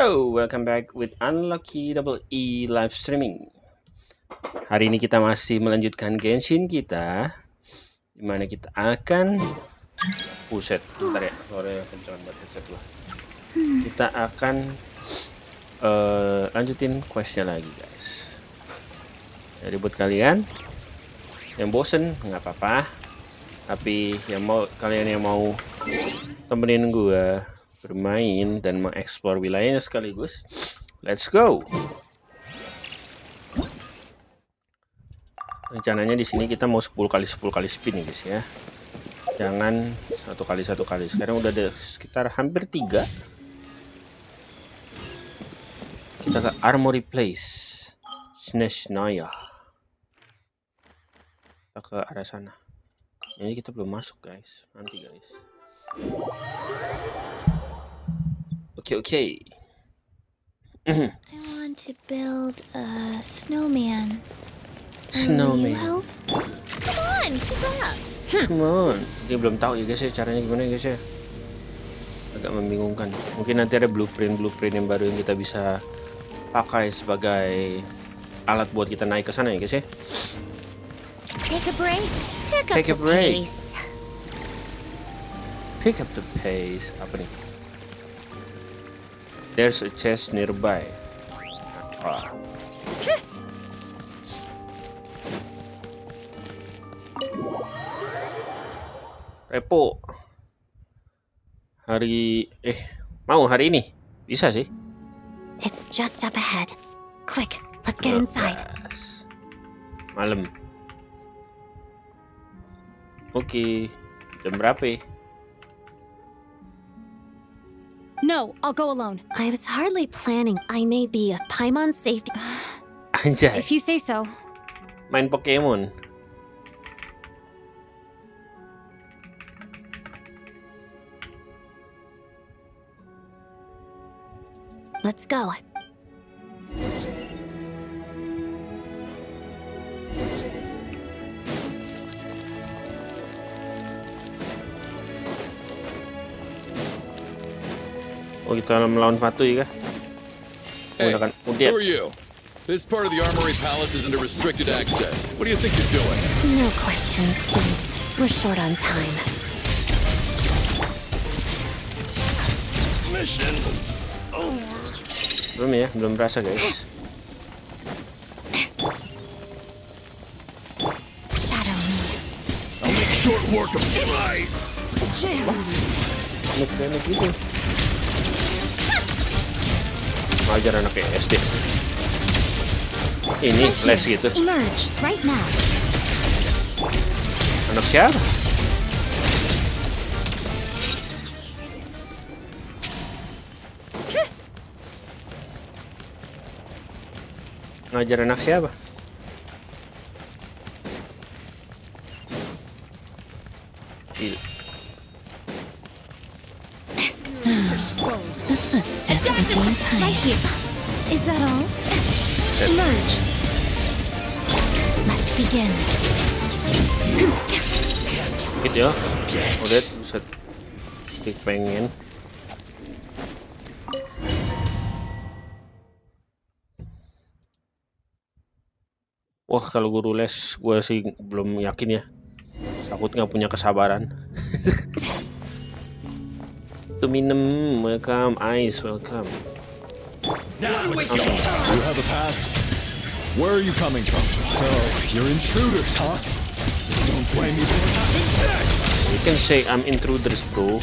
Hello, welcome back with Unlucky Double E live streaming. Hari ini kita masih melanjutkan Genshin kita, dimana kita akan buset, bentar ya, suaranya kencang banget headset gua. Kita akan lanjutin questnya lagi guys. Jadi buat kalian yang bosen nggak apa-apa, tapi kalian yang mau temenin gua bermain dan mengeksplor wilayahnya sekaligus, let's go. Rencananya di sini kita mau 10 kali spin nih guys ya. Jangan satu kali. Sekarang udah ada sekitar hampir 3. Kita ke Armory Place, Snezhnaya. Kita ke arah sana. Ini kita belum masuk guys. Nanti guys. Okay. I want to build a snowman. Snowman. Will you help? Come on, keep up. Come on. Dia belum tahu ya guys ya caranya gimana ya guys ya. Agak membingungkan. Mungkin nanti ada blueprint yang baru yang kita bisa pakai sebagai alat buat kita naik ke sana ya guys ya. Take a break. Take a break. Pick up the pace. Apa nih? There's a chest nearby. Wah. Repo. Mau hari ini? Bisa sih. It's just up ahead. Quick, let's get inside. Malam. Oke. Jam berapa? No, I'll go alone. I was hardly planning. I may be a Paimon safety. Anjay. If you say so. Main Pokemon. Let's go. Oh, kita melawan Fatu ya kah? Hey, Menggunakan who Udyr. are you? This part of the Armory Palace is under restricted access. What do you think you're doing? No questions, please. We're short on time. Mission. Belum berasa guys. Shadow me. I'll make short work of life. Nek gitu. Ngajar anak SD. Ini les gitu. Emerge right now. Anak siapa? Ngajar anak siapa? The footstep is on time. Right here. Is that all? Emerge. Let's begin. Gitu ya. Udah set. Pengen. Wah, kalau guru les gue sih belum yakin ya. Takut nggak punya kesabaran. Tuh minum, welcome, ice, welcome. You have a pass. Where are you coming from? So, you're intruders, huh? Don't blame me for what happened next. You can say I'm intruders, bro.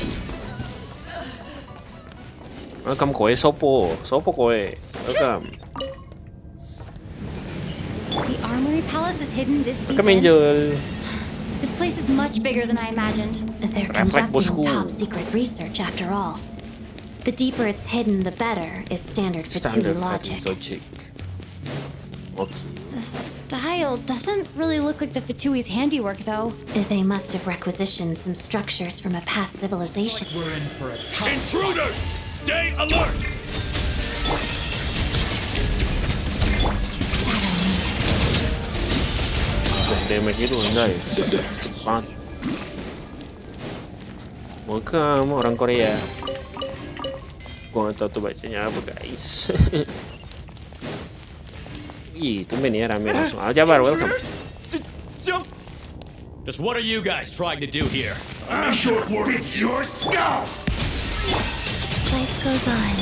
Welcome koe, sopo koe. Welcome. The Armory Palace is hidden this deep Welcome, in. Angel. This place is much bigger than I imagined. They're Reflect, bosku. conducting top secret research after all. The deeper it's hidden, the better is standard Fatui logic. logic. Okay. The style doesn't really look like the Fatui's handiwork, though. They must have requisitioned some structures from a past civilization. We're in for a tough Intruders! Stay alert! Shadow me. Damage itu enggak ya? Cepat. Welcome orang Korea. Gua nggak tahu tuh bacanya apa guys. Ih, tumben ya rame langsung. Aljabar, welcome. Just what are you guys trying to do here? I'm short word. It's your scalp. Life goes on.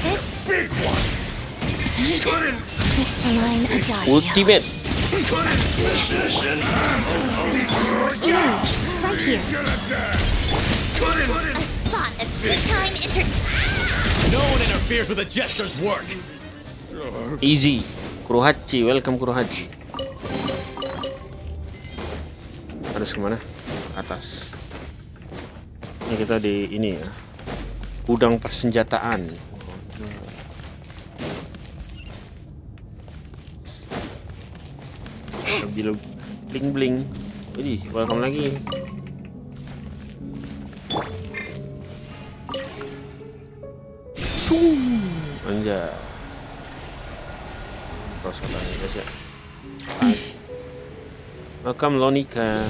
It's big one. Couldn't. Crystalline Adagio. Ultimate. Couldn't. Position. Right here. Couldn't. Spot of two-time No one interferes with a jester's work. Easy. Kurohachi, welcome Kurohachi. Harus kemana? Atas. Ini kita di ini ya. Gudang persenjataan. Bila bling bling. Widih, welcome lagi. Anjay. Terus katanya guys ya. Welcome Loninka.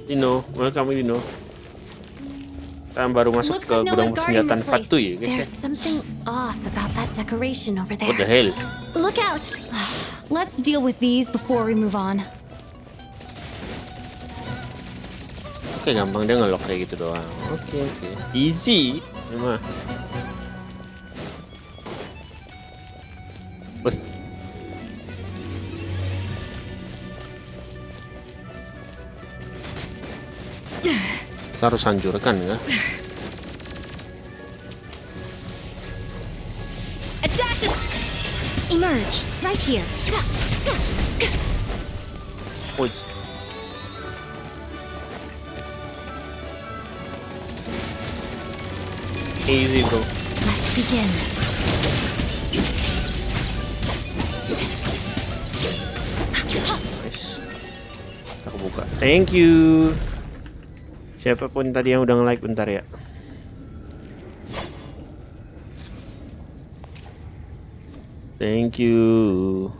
Dino, welcome Dino. Kita baru masuk Looks ke like no gudang one's guarding persenjataan this place. Fatui ya guys ya. There's something off about that decoration over there. What the hell? Look out! Let's deal with these before we move on. Oke, gampang dia ngelok kayak gitu doang. Oke. Easy. Ini mah. Wih. Kita harus hancurkan ya. Emerge right here. Wih. Easy bro. Let's begin. Nice. Kita kebuka. Thank you. Siapapun tadi yang udah nge-like bentar ya. Thank you.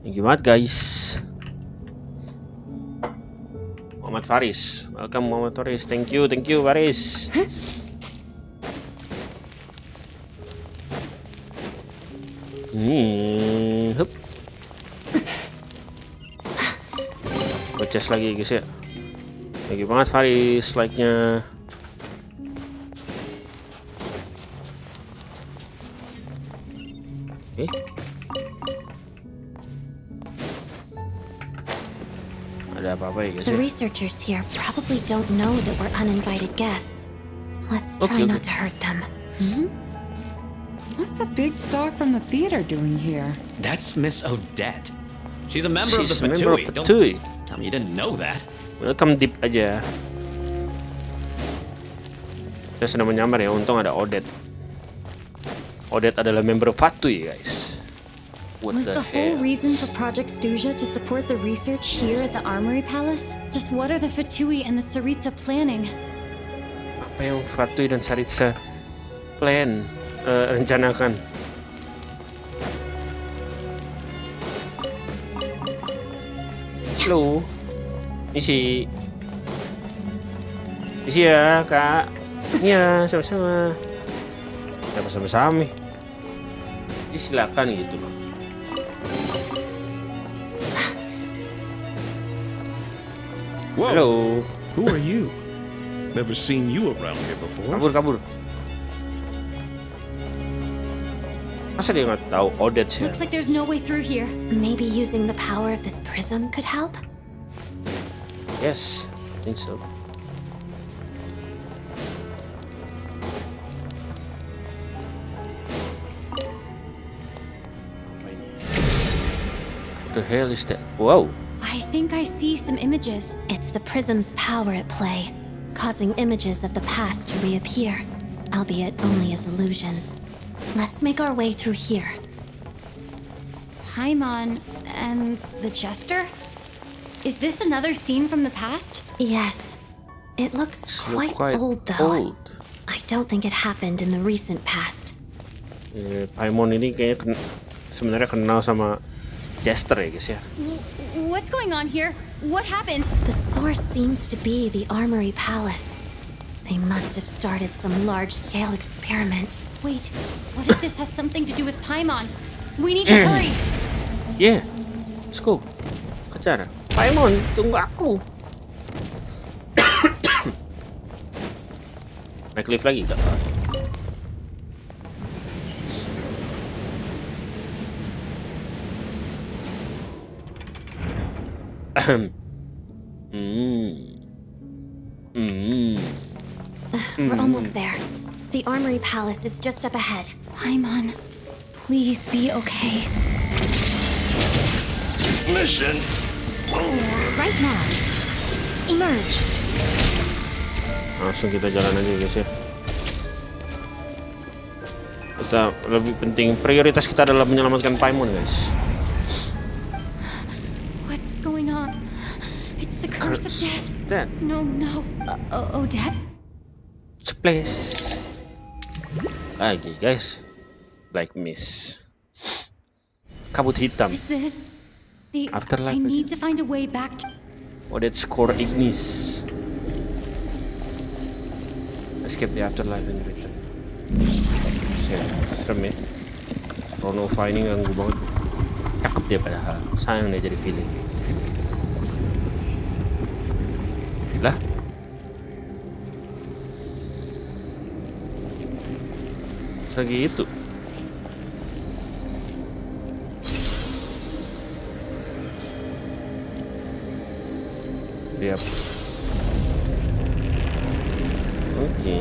Thank you banget guys. Muhammad Faris, welcome Muhammad Faris. Thank you Faris. Hup. Bocas lagi guys ya. Thank you banget Faris like-nya. Oke. Ada apa-apa ya guys The ya? researchers here probably don't know that we're uninvited guests. Let's try Okay, not okay. to hurt them. What's the big star from the theater doing here? That's Miss Odette. She's a member She's a of the member of Fatui. Don't Fatui. tell me you didn't know that. Welcome deep aja. Kita sedang menyamar ya, untung ada Odette. Odette adalah member Fatui guys. What Was the the whole hell? reason for Project Stuja to support the research here at the Armory Palace? Just what are the Fatui and the Saritsa planning? Apa yang Fatui dan Saritsa plan rencanakan? Halo, misi ya kak. Iya sama-sama. Ya bersama-sama. Jadi silakan gitu loh. Whoa. Halo, Who are you? Never seen you around here before. kabur. Masa dia nggak tahu Odette sih? Looks like there's no way through here. Maybe using the power of this prism could help? Yes, I think so. Apa ini? What the hell is that? Wow. I think I see some images. It's the prism's power at play, causing images of the past to reappear, albeit only as illusions. Let's make our way through here. Paimon and the Jester? Is this another scene from the past? Yes. It looks This look quite old, though. old. I don't think it happened in the recent past. Paimon ini kayaknya sebenarnya kenal sama Jester ya guys ya. What's going on here? What happened? The source seems to be the Armory Palace. They must have started some large-scale experiment. Wait, what if this has something to do with Paimon? We need to hurry! Yeah, let's go. Kejar. Paimon, tunggu aku. Naik lift lagi kak. We're almost there. The Armory Palace is just up ahead. Paimon, please be okay. Mission. Right now. Emerge. Langsung kita jalan aja guys ya. Kita lebih penting, prioritas kita adalah menyelamatkan Paimon guys. What's going on? It's the curse of death. Death. No. Odette? Splash. Lagi guys. Black Mist. Kabut hitam. Is this the Afterlife I need aja. to find a way back to Odette's core Ignis. Escape the afterlife and return. Serem ya. Ronova ini ganggu banget. Cakep dia padahal. Sayang dia jadi villain. Lah. Lagi itu. Yap. Oke.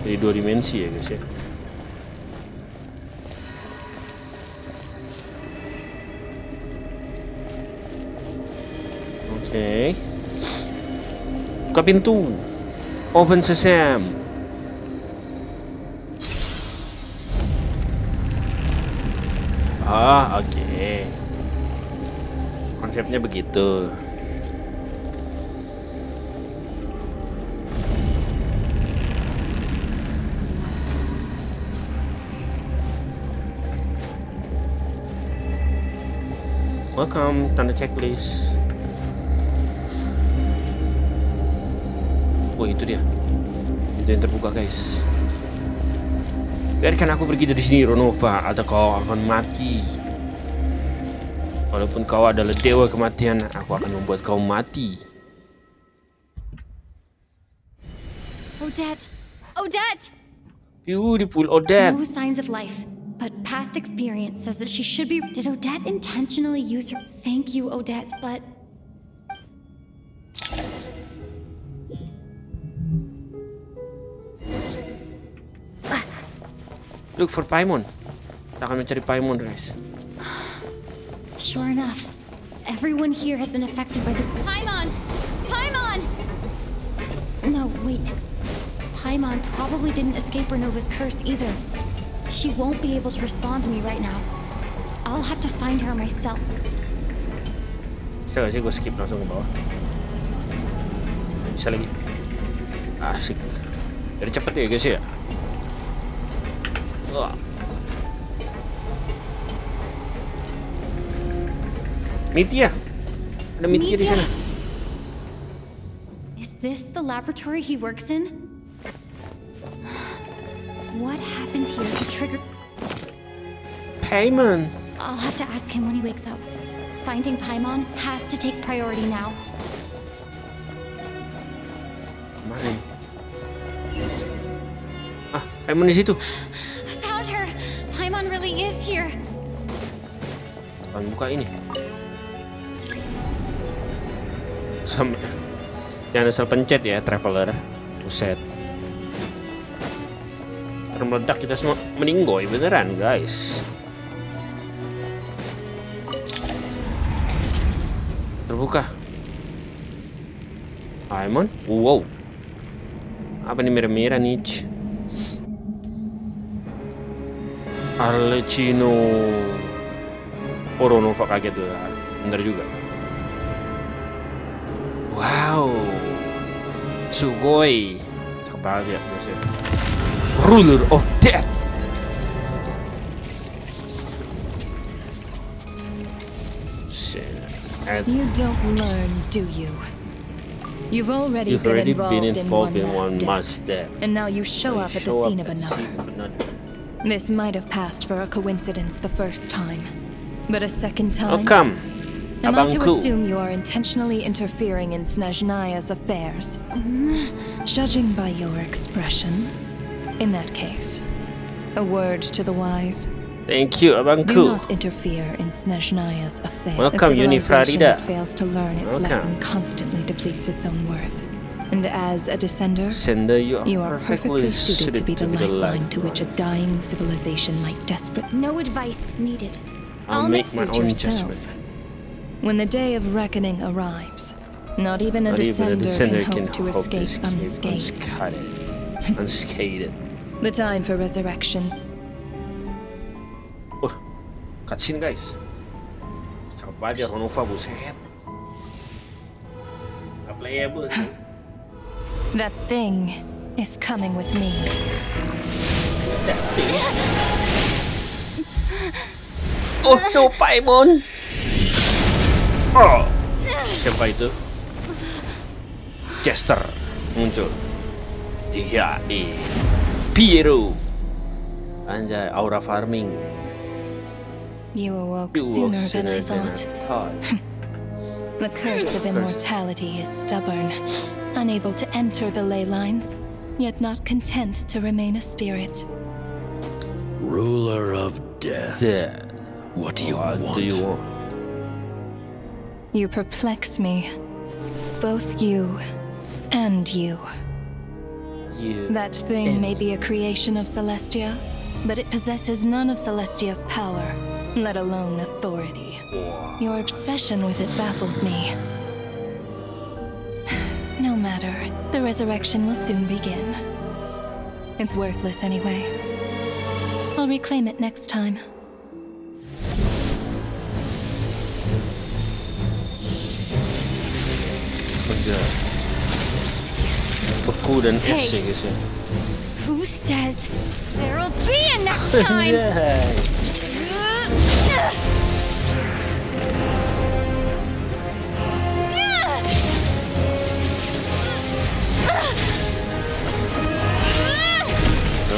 Jadi 2 dimensi ya guys ya. Oke. Buka pintu. Open sesame. Oke. Konsepnya begitu. Welcome, tanda checklist. Oh itu dia. Itu yang terbuka guys. Biarkan aku pergi dari sini Ronova, atau kau akan mati. Walaupun kau adalah dewa kematian, aku akan membuat kau mati. Odette! Odette! Beautiful Odette. No signs of life, but past experience says that she should be. Did Odette intentionally use her? Thank you, Odette, but Look for Paimon. Kita akan mencari Paimon guys. sure enough, everyone here has been affected by the Paimon! Paimon! No, wait. Paimon probably didn't escape Renova's curse either. She won't be able to respond to me right now. I'll have to find her myself. Bisa gak sih gue skip langsung ke bawah? Bisa lagi. Asik. Jadi cepet ya guys ya. Wah. Mitya. Ada Mitya di sana. Is this the laboratory he works in? What happened here to trigger? Paimon. I'll have to ask him when he wakes up. Finding Paimon has to take priority now. Kemana nih? Ah, Paimon di situ. Found her! Paimon really is here! Akan buka ini. Jangan asal pencet ya, traveler. Buset. Meledak kita semua meninggoy beneran, guys. Terbuka. Paimon? Wow. Apa nih merah-merah nih? Arlecchino. Oh, Ronova kaget tuh. Bener juga. Wow. Sugoi. Cakep banget ya, guys ya. Ruler of Death. Buset. You don't learn, do you? You've already been involved in one mass death, and now you show up at the scene of another. This might have passed for a coincidence the first time, but a second time. Oh, come. Am I to Abangku. assume you are intentionally interfering in Snezhnaya's affairs? Judging by your expression, in that case, a word to the wise. Thank you, Do Abangku. not interfere in Snezhnaya's affairs. Welcome, a civilization Unifarida. that fails to learn its Welcome. lesson constantly depletes its own worth. And as a descender, Sender, you are perfectly suited to be the lifeline to which a dying civilization might desperate. No advice needed. I'll make my Suit own yourself. judgment. When the day of reckoning arrives, not even a Not even a descender descender can hope to escape unscathed. Unscathed. The time for resurrection. Cutscene guys. Coba aja Honova, buset. Gak playable sih. That thing is coming with me. Oh no, Paimon. Oh, siapa itu? Jester muncul. Iya, Piero. Anjay, aura farming. You awoke You walk sooner than I sooner than I thought. thought. The curse of immortality is stubborn, unable to enter the ley lines, yet not content to remain a spirit. Ruler of death. Yeah. What do you What want? do you want? You perplex me. Both you and you. You. That thing may be a creation of Celestia, but it possesses none of Celestia's power, let alone authority. Your obsession with it baffles me. No matter, the resurrection will soon begin. It's worthless anyway. I'll reclaim it next time. Kerja. Beku dan es ya guys ya. Who says there'll be a next time? Anjay.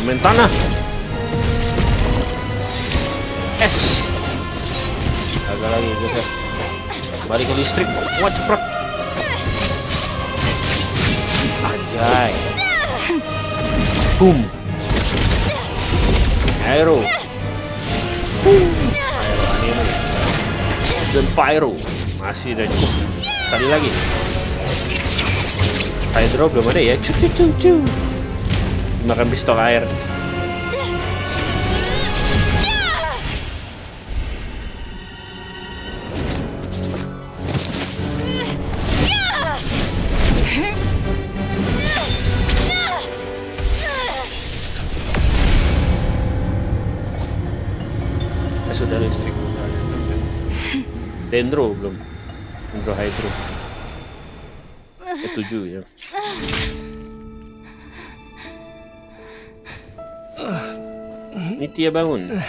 Main tanah. Es. Agak lagi guys ya. Balik ke listrik. Wah, ceprot. Anjay. Boom. Aero. Aero anime. Dan pyro. Masih ada cukup. Sekali lagi. Hydro belum ada ya. Cu cu cu cu. Makan pistol air. Sudah listrik. Dendro belum. Dendro Hydro. Ke-7 ya. Nitya bangun.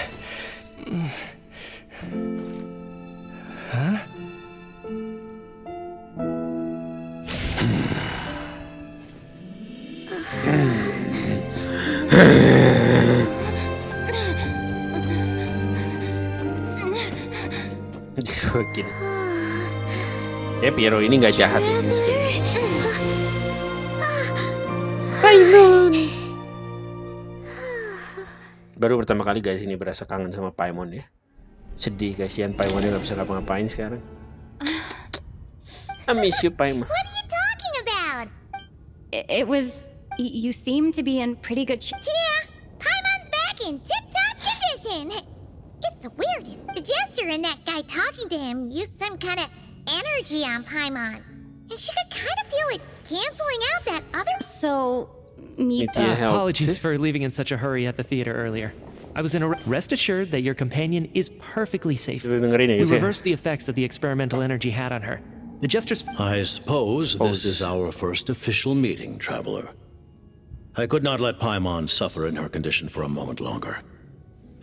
Dirokin. Ya Piero ini nggak jahat ya sebenarnya. Paimon. Baru pertama kali guys ini berasa kangen sama Paimon ya. Sedih kasihan Paimonnya nggak bisa ngapa-ngapain sekarang. I miss you Paimon. What are you talking about? It was... You seem to be in pretty good shape. Yeah, Paimon's back in tip-top condition. It's the weirdest. The jester and that guy talking to him used some kind of energy on Paimon. And she could kind of feel it canceling out that other... So... Nitya helped. Apologies for leaving in such a hurry at the theater earlier. I was in a... Rest assured that your companion is perfectly safe. Kita dengerin ya We guys ya. reversed the effects that the experimental energy had on her. The jester's... I suppose this is our first official meeting, traveler. I could not let Paimon suffer in her condition for a moment longer.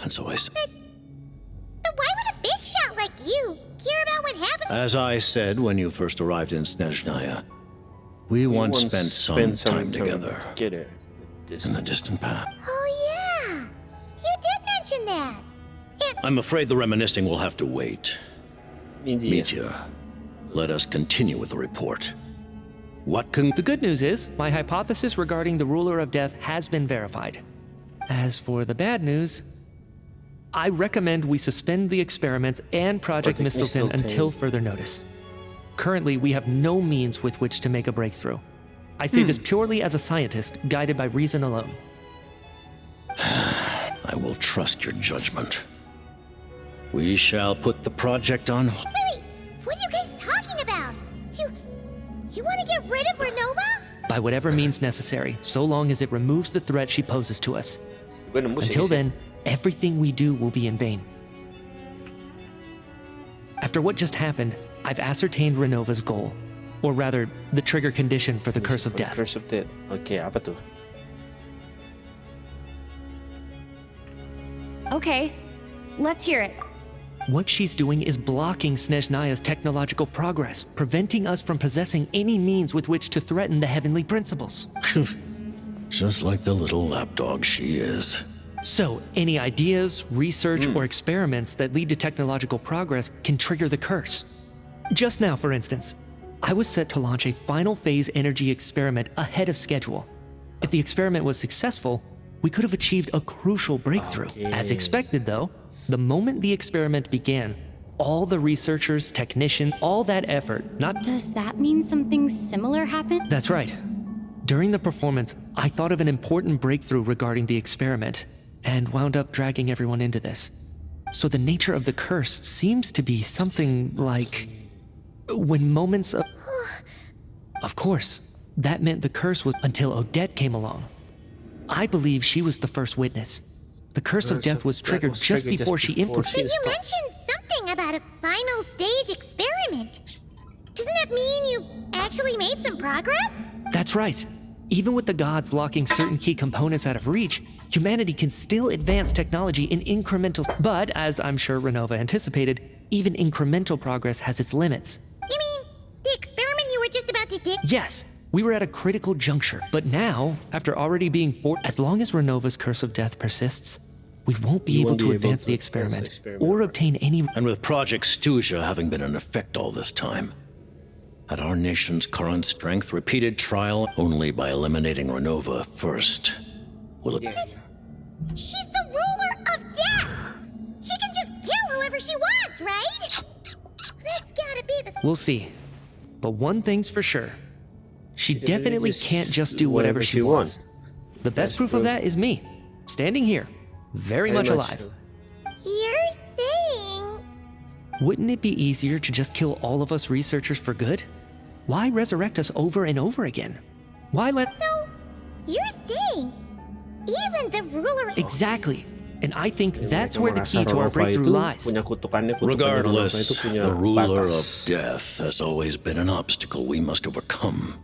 And so I... But why would a big shot like you care about what happened? As I said when you first arrived in Snezhnaya, we once spent some time together in the distant past. Oh yeah, you did mention that. I'm afraid the reminiscing will have to wait. Meteor, let us continue with the report. The good news is, my hypothesis regarding the Ruler of Death has been verified. As for the bad news, I recommend we suspend the experiments and Project Mistletoe until further notice. Currently, we have no means with which to make a breakthrough. I say this purely as a scientist, guided by reason alone. I will trust your judgment. We shall put the project on... Wait, what are you guys talking about? You want to get rid of Renova? By whatever means necessary, so long as it removes the threat she poses to us. Until then, everything we do will be in vain. After what just happened, I've ascertained Renova's goal. Or rather, the trigger condition for the Curse of Death. Curse of Death. Okay, apa tuh? Okay, let's hear it. What she's doing is blocking Snezhnaya's technological progress, preventing us from possessing any means with which to threaten the heavenly principles. Just like the little lapdog she is. So, any ideas, research, or experiments that lead to technological progress can trigger the curse. Just now, for instance, I was set to launch a final phase energy experiment ahead of schedule. If the experiment was successful, we could have achieved a crucial breakthrough. As expected, though, the moment the experiment began, all the researchers, technicians, all that effort, Does that mean something similar happened? That's right. During the performance, I thought of an important breakthrough regarding the experiment, and wound up dragging everyone into this. So the nature of the curse seems to be something like... when moments of... Of course, that meant the curse was until Odette came along. I believe she was the first witness. The Curse of Death was triggered just before she infiltrated. But you mentioned something about a final stage experiment. Doesn't that mean you actually made some progress? That's right. Even with the gods locking certain key components out of reach, humanity can still advance technology in incremental... But, as I'm sure Renova anticipated, even incremental progress has its limits. You mean the experiment you were just about to do? Yes, we were at a critical juncture. But now, after already being as long as Renova's Curse of Death persists, we won't be able to advance the experiment or obtain any... And with Project Stuja having been in effect all this time, at our nation's current strength, repeated trial only by eliminating Renova first will it... She's the ruler of death! She can just kill whoever she wants, right? That's gotta be the... We'll see. But one thing's for sure. She definitely can't just do whatever she wants. The best proof of that is me, standing here, very much alive. You're saying... Wouldn't it be easier to just kill all of us researchers for good? Why resurrect us over and over again? Why let... So, you're saying even the ruler... Exactly. And I think that's where the key to our breakthrough lies. Regardless, the ruler of death has always been an obstacle we must overcome.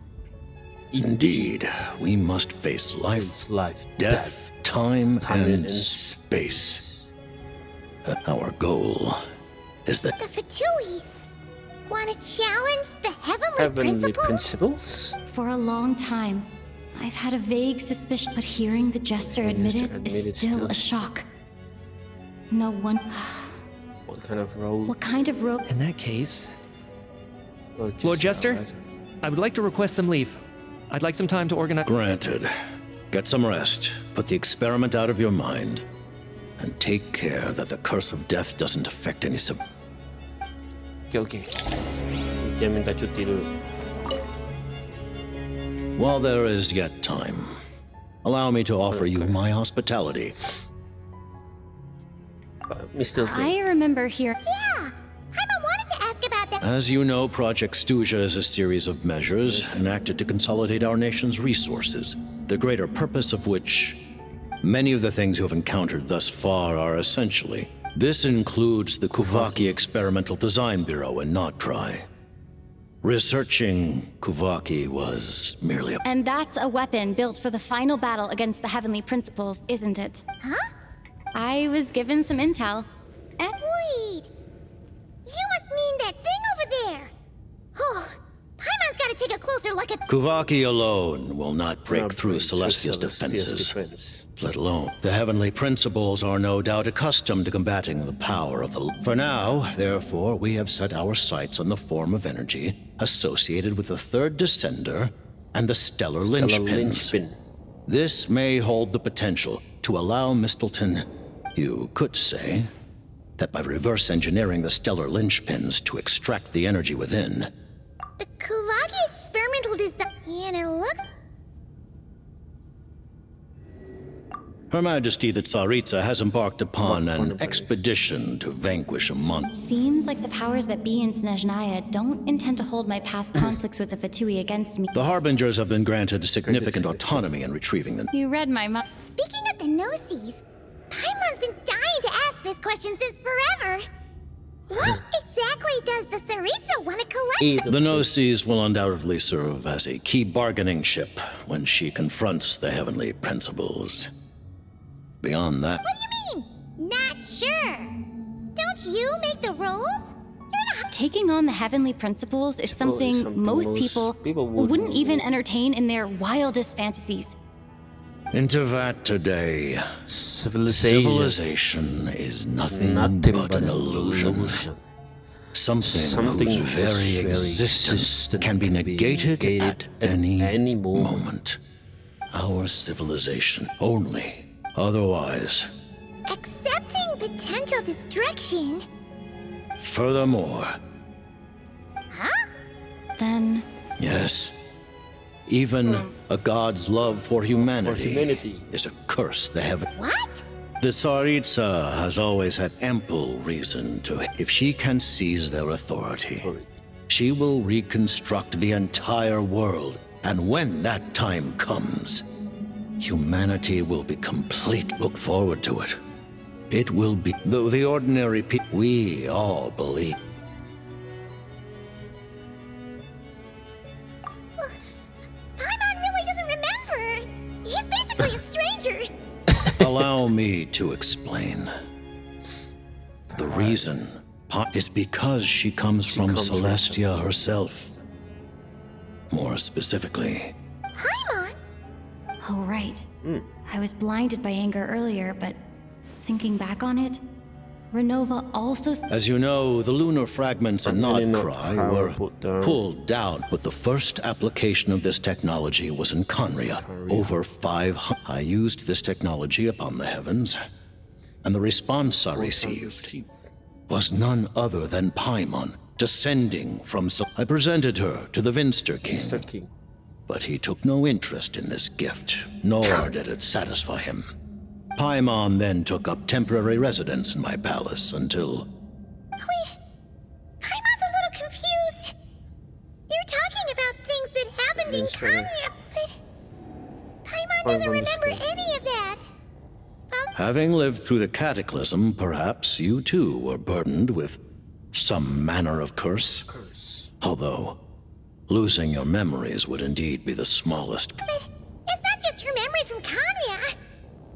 Indeed, we must face life, death, time, and space. Our goal is that... The Fatui want to challenge the heavenly principles? For a long time, I've had a vague suspicion, but hearing the Jester admit it is still a shock. No one... What kind of role? What kind of role? In that case... Lord Jester, I would like to request some leave. I'd like some time to organize... Granted. Get some rest, put the experiment out of your mind, and take care that the Curse of Death doesn't affect any sub... Okay. Dia minta cuti dulu. While there is yet time, allow me to offer you my hospitality. I remember here... Yeah! Paimon wanted to ask about that... As you know, Project Stuja is a series of measures enacted to consolidate our nation's resources, the greater purpose of which many of the things you have encountered thus far are essentially. This includes the Kuvaki Experimental Design Bureau in Notdry. Researching Kuvaki was merely a... And that's a weapon built for the final battle against the Heavenly Principles, isn't it? Huh? I was given some intel. Wait! You must mean that thing monster like a... Kuvaki alone will not break through Celestia's defenses, let alone. The heavenly principles are no doubt accustomed to combating the power of the... For now, therefore, we have set our sights on the form of energy associated with the third descender and the stellar linchpins. This may hold the potential to allow Mistleton, you could say, that by reverse engineering the stellar linchpins to extract the energy within. The Kuvaki experimental design... And it looks... Her Majesty the Tsaritsa has embarked upon an expedition to vanquish a monster. Seems like the powers that be in Snezhnaya don't intend to hold my past conflicts with the Fatui against me. The Harbingers have been granted significant autonomy in retrieving them. You read my mind. Speaking of the Gnosis, Paimon's been dying to ask this question since forever. What exactly does the Tsaritsa want to collect? The Gnosis will undoubtedly serve as a key bargaining chip when she confronts the heavenly principles. Beyond that... What do you mean? Not sure. Don't you make the rules? You're not... Taking on the heavenly principles is something most people wouldn't even entertain in their wildest fantasies. Into that today, civilization is nothing but an illusion. Something whose very existence can be negated at any moment. Our civilization only. Otherwise. Accepting potential destruction? Furthermore. Huh? Then... Yes. Even a god's love for humanity is a curse the heaven. What? The Tsaritsa has always had ample reason to. If she can seize their authority, she will reconstruct the entire world. And when that time comes, humanity will be complete. Look forward to it. It will be, though the ordinary people, we all believe. Paimon really doesn't remember. He's basically a stranger. Allow me to explain. The reason is because she comes from Celestia herself. More specifically. Paimon? Oh, right. I was blinded by anger earlier, but thinking back on it, Renova also... As you know, the lunar fragments in Nodcry were pulled down, but the first application of this technology was in Khaenri'ah. Over 500... I used this technology upon the heavens, and the response I received was none other than Paimon, descending from... I presented her to the Vinster King. But he took no interest in this gift, nor did it satisfy him. Paimon then took up temporary residence in my palace until... Wait, Paimon's a little confused. You're talking about things that happened in Khaenri'ah, but... Paimon doesn't remember any of that. Having lived through the cataclysm, perhaps you too were burdened with some manner of curse. Although, losing your memories would indeed be the smallest... But it's not just her memory from Khaenri'ah.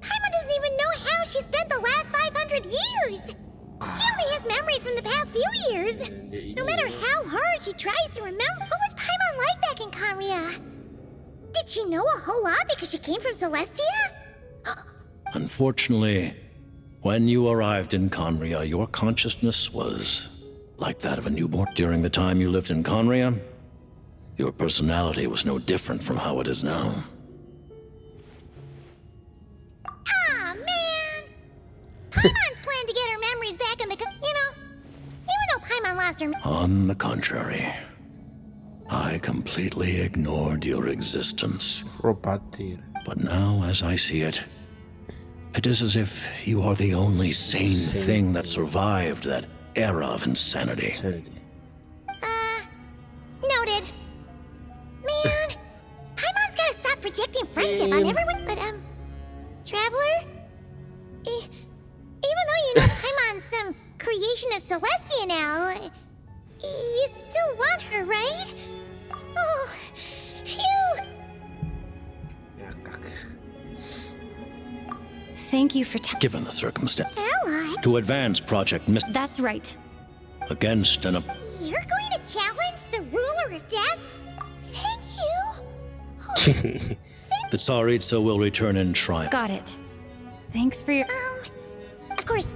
Paimon doesn't even know how she spent the last 500 years. She only has memories from the past few years. No matter how hard she tries to remember, what was Paimon like back in Khaenri'ah? Did she know a whole lot because she came from Celestia? Unfortunately, when you arrived in Khaenri'ah, your consciousness was like that of a newborn. During the time you lived in Khaenri'ah, your personality was no different from how it is now. Aw, man! Paimon's planned to get her memories back and become, even though Paimon lost her... On the contrary, I completely ignored your existence. But now, as I see it, it is as if you are the only sane thing that survived that era of insanity. Noted. Man, Paimon's gotta stop projecting friendship on everyone. But, Traveler? Even though you know Paimon's some creation of Celestia now, you still want her, right? Oh, phew! Thank you for Given the circumstance. Ally? To advance Project Mist... That's right. Against an... You're going to challenge the ruler of death? Thank you! The Tsaritsa will return in triumph. Got it. Thanks for your... Of course.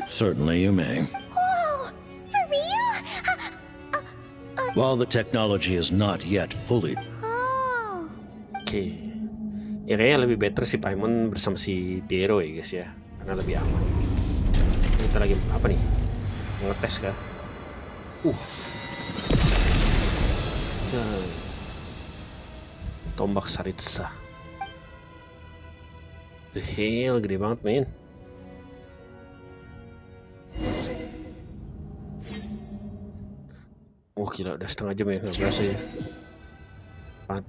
Certainly you may. Oh, for real? While the technology is not yet fully... Oh. Oke. Ya kayaknya lebih better si Paimon bersama si Piero ya guys ya. Karena lebih aman. Kita lagi apa nih? Ngetes kah? Tombak Tsaritsa. The hell, gede banget men. Oh gila, udah setengah jam ya, nggak berasa ya. 4.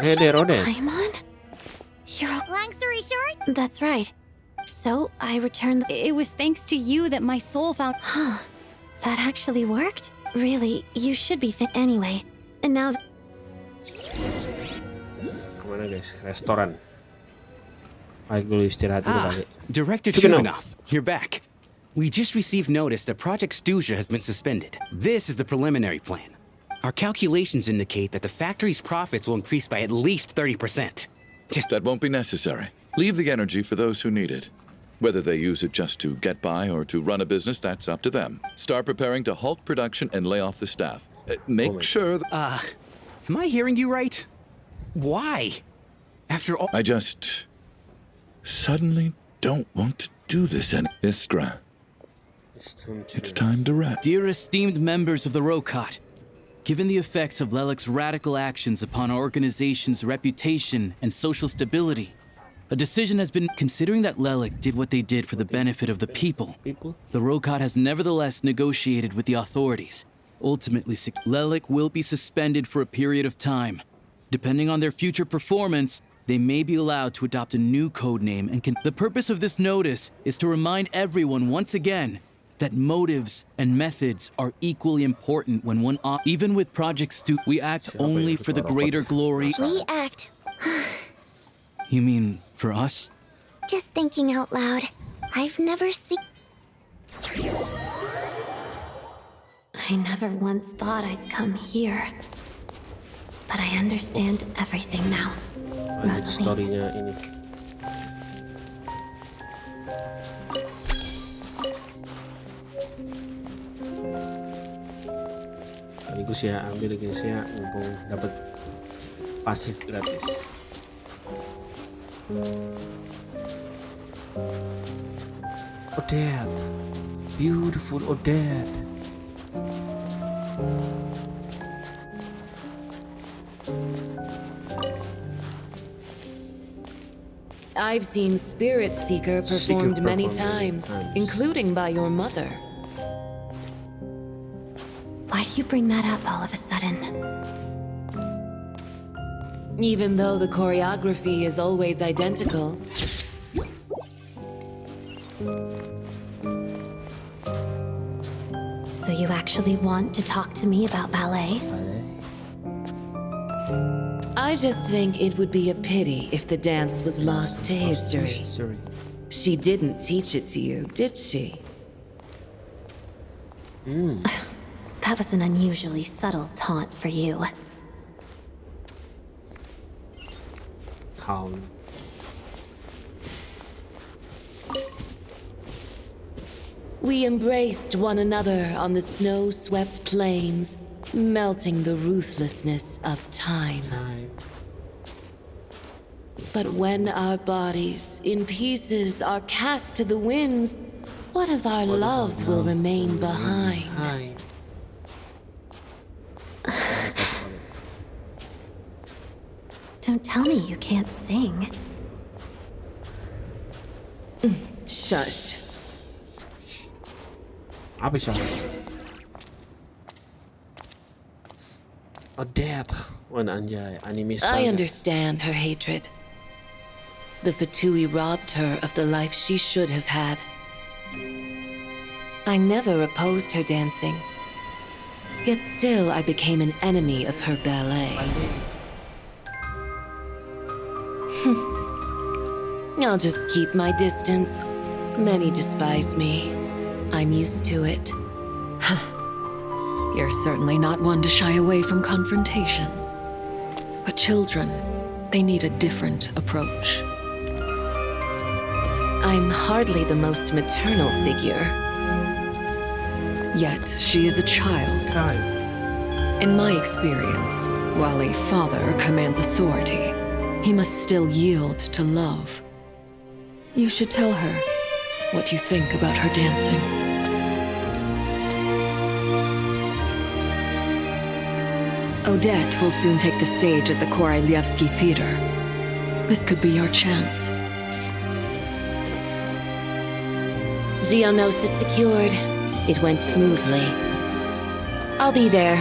Hey there, Odette. Paimon? Long story short? That's right. So, I returned It was thanks to you that my soul found... Huh. That actually worked? Really, you should be anyway. And now... Kemana guys? Restoran. Baik dulu istirahat dulu kali. Director Chuganov, you're back. We just received notice that Project Stuja has been suspended. This is the preliminary plan. Our calculations indicate that the factory's profits will increase by at least 30%. That won't be necessary. Leave the energy for those who need it. Whether they use it just to get by or to run a business, that's up to them. Start preparing to halt production and lay off the staff. Make sure... Am I hearing you right? Why? After all... I just... suddenly don't want to do this anymore. Iskra. It's time to rest. Dear esteemed members of the Rokot, given the effects of Lelik's radical actions upon our organization's reputation and social stability, a decision has been considering that Lelik did what they did for the benefit of the people. The Rokot has nevertheless negotiated with the authorities. Ultimately, Lelik will be suspended for a period of time. Depending on their future performance, they may be allowed to adopt a new code name and the purpose of this notice is to remind everyone once again that motives and methods are equally important when even with Project Stu, we act only for the greater glory. We act. You mean for us? Just thinking out loud. I've never seen... I never once thought I'd come here. But I understand everything now, Rosalie. Story-nya ini. Sekaligus ya, ambil guys ya, mumpung dapat pasif gratis. Odette, beautiful Odette. I've seen Spirit Seeker performed many times, including by your mother. Why do you bring that up all of a sudden? Even though the choreography is always identical. So you actually want to talk to me about ballet? I just think it would be a pity if the dance was lost to history. She didn't teach it to you, did she? That was an unusually subtle taunt for you. Calm. We embraced one another on the snow-swept plains, melting the ruthlessness of time. But when our bodies, in pieces, are cast to the winds, what of our love will remain behind? Don't tell me you can't sing. Shush. Apa sih? Odette. Oh, anjay, anime style. I understand her hatred. The Fatui robbed her of the life she should have had. I never opposed her dancing. Yet still I became an enemy of her ballet. I'll just keep my distance. Many despise me. I'm used to it. You're certainly not one to shy away from confrontation. But children, they need a different approach. I'm hardly the most maternal figure. Yet, she is a child. In my experience, while a father commands authority, he must still yield to love. You should tell her what you think about her dancing. Odette will soon take the stage at the Koralyevsky Theater. This could be your chance. Geonosis secured. It went smoothly. I'll be there.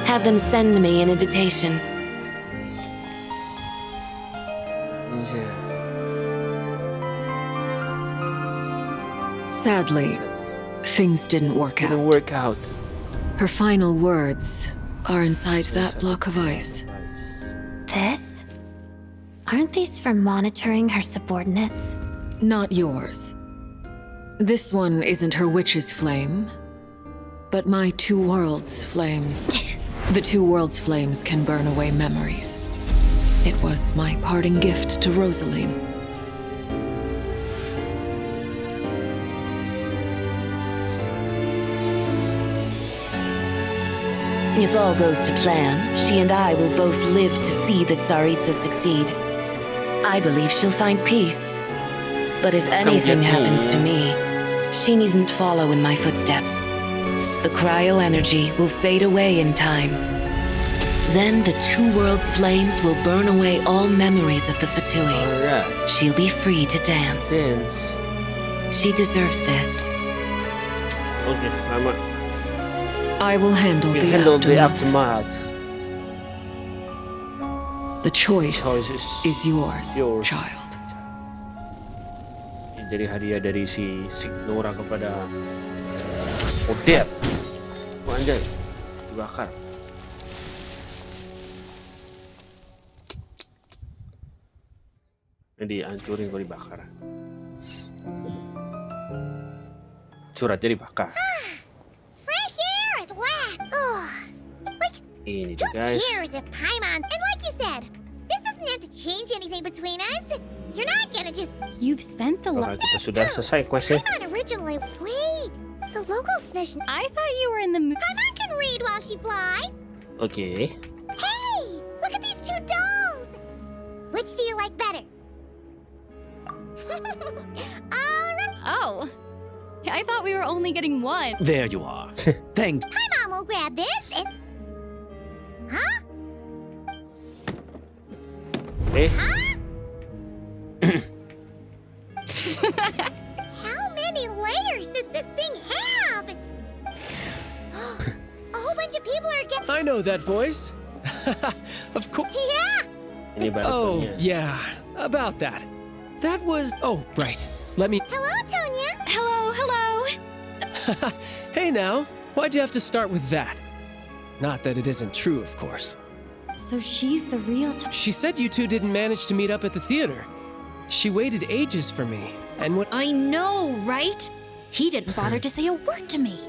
Have them send me an invitation. Sadly, things didn't work out. Her final words are inside that block of ice. This? Aren't these for monitoring her subordinates? Not yours. This one isn't her witch's flame, but my two worlds' flames. The two worlds' flames can burn away memories. It was my parting gift to Rosaline. If all goes to plan, she and I will both live to see that Tsaritsa succeed. I believe she'll find peace. But if anything happens to me, she needn't follow in my footsteps. The cryo energy will fade away in time. Then the two worlds' flames will burn away all memories of the Fatui. She'll be free to dance. She deserves this. Okay, I will handle the aftermath. The choice is yours, child. Jadi hadiah dari si Signora kepada Odette. Oh, anjay, dibakar. Jadi hancurin kalau dibakar. Suratnya dibakar. Fresh air at last. Oh, like, Ini who guys. cares if Paimon? And like you said, this doesn't have to change anything between us. You're not gonna just. You've spent the Kita sudah selesai questnya. Paimon originally. Wait, the local snitch. I thought you were in the. Paimon can read while she flies. Okay. Hey, look at these two dolls. Which do you like better? Alright. Oh, I thought we were only getting one. There you are. Thanks. Paimon will grab this and. Huh? Huh? How many layers does this thing have? A whole bunch of people are getting. I know that voice. Of course. Yeah. Oh, yeah. About that. That was. Oh, right. Let me. Hello, Tonya. Hello. Hey now. Why'd you have to start with that? Not that it isn't true, of course. So she's the real. She said you two didn't manage to meet up at the theater. She waited ages for me, and when I know, right? He didn't bother to say a word to me.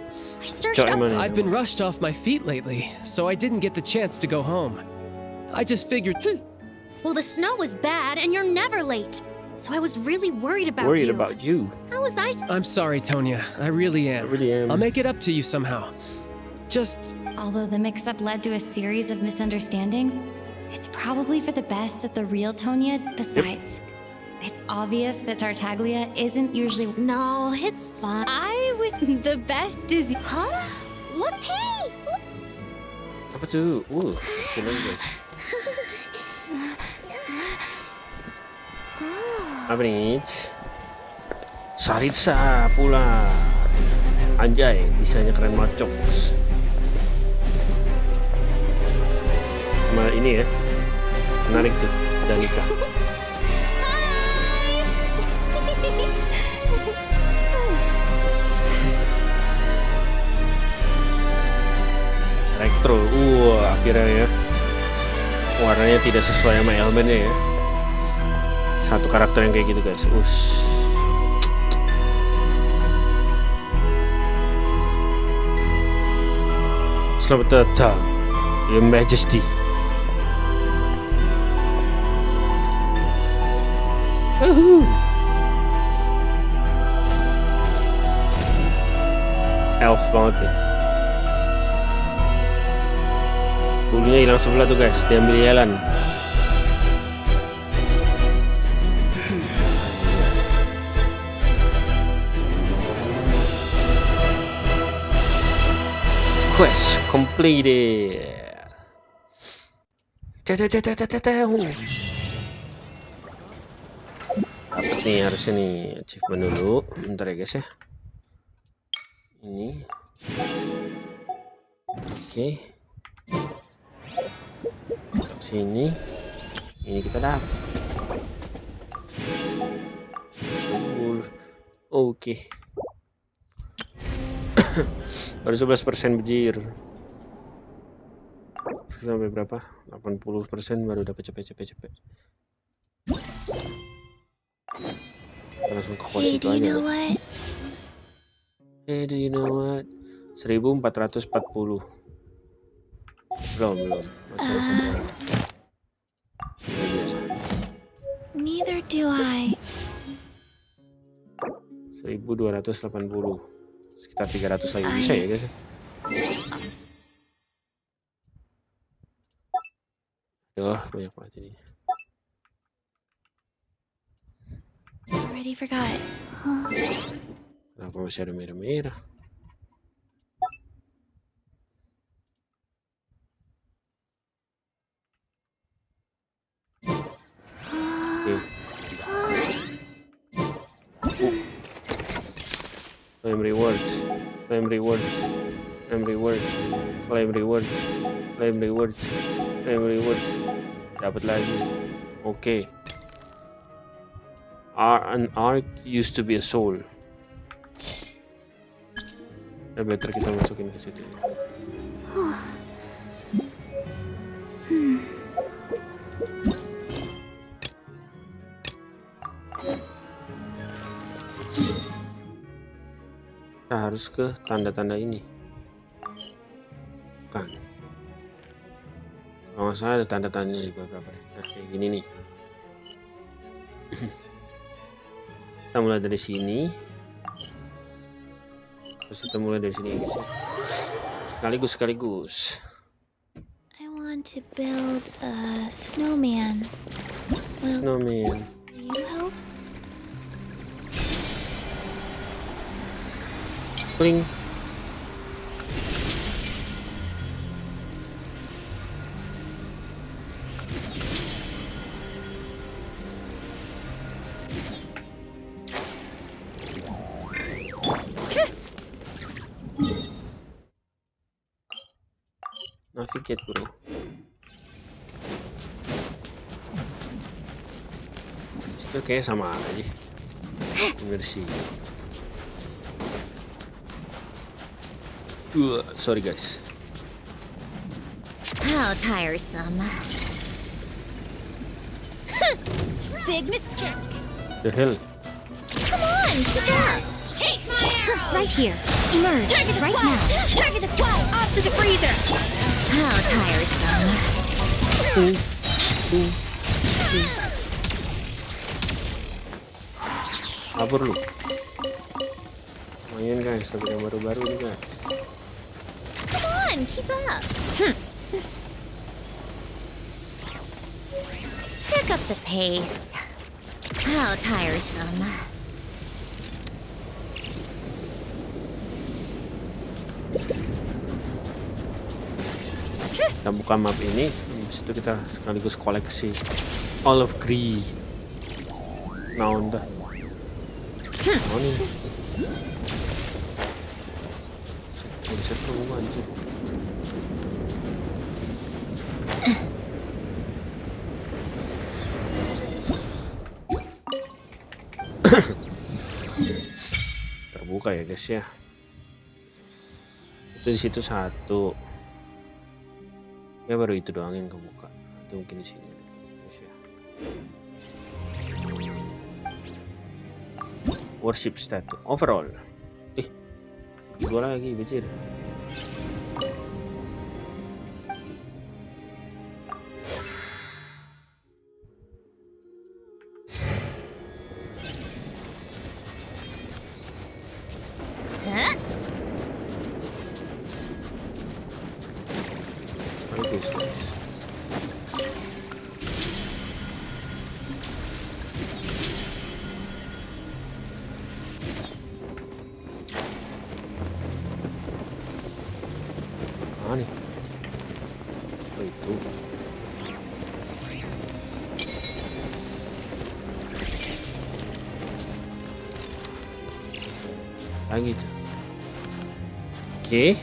I searched up. I've been rushed off my feet lately, so I didn't get the chance to go home. I just figured. Well, the snow was bad, and you're never late. So I was really worried about you. How was I? I'm sorry, Tonya. I really am. I'll make it up to you somehow. Just. Although the mix-up led to a series of misunderstandings, it's probably for the best that the real Tonya. Besides. It's obvious that Tartaglia isn't usually. No, it's fine. The best is. Huh? What? Hey! Apa tuh? Senang guys. Apa nih? Tsaritsa pula. Anjay, desainnya keren banget, cok. Sama ini ya. Menarik tuh, Danica. Elektro, akhirnya ya. Warnanya tidak sesuai sama elemennya ya. Satu karakter yang kayak gitu guys. Selamat datang, Your Majesty. Elf banget ya. Bulunya hilang sebelah tuh guys, diambil jalan. Quest completed. Dapat nih harusnya nih achievement dulu. Bentar ya guys ya. Ini. Oke. Sini. Ini kita dapat. Oke. Baru 11% bejir. Sampai berapa? 80% baru dapat cepet. Langsung ke kuas itu aja. Hey, do you know what? 1440. Belum. Masih ada satu lagi. Neither do I. 1280. Sekitar 300 lagi bisa ya guys. Banyak banget ini. Already forgot. Kenapa masih ada merah-merah? Claim rewards. Dapat lagi. Oke. An arc used to be a soul. Better kita masukin ke situ. Kita harus ke tanda-tanda ini. Kan. Kalau nggak salah ada tanda-tandanya di beberapa. Nah, kayak gini nih. Kita mulai dari sini. Terus kita mulai dari sini guys ya. Sekaligus. I want to build a snowman. Will you help? Kling. Navigate bro. Itu kayak sama aja. Bersih. Sorry guys. How tiresome. Big mistake. The hell? Come on, pick up. Take my arrow. Right here. Emerge. Right now. Target the quad. Off to the freezer. How tiresome. Kabur lu. Lumayan guys, tapi yang baru-baru nih guys. Come on, keep up. Pick up the pace. How tiresome. Kita buka map ini, habis itu kita sekaligus koleksi all of Gree. Nah, udah. Oh nih. Set rumah anjir. Terbuka ya guys ya. Itu di situ satu. Ya baru itu doang yang kebuka. Itu mungkin di sini guys ya. Worship statue overall. Dua lagi bejir. guys. Nih. Oh, itu. Lagi tuh. Oke.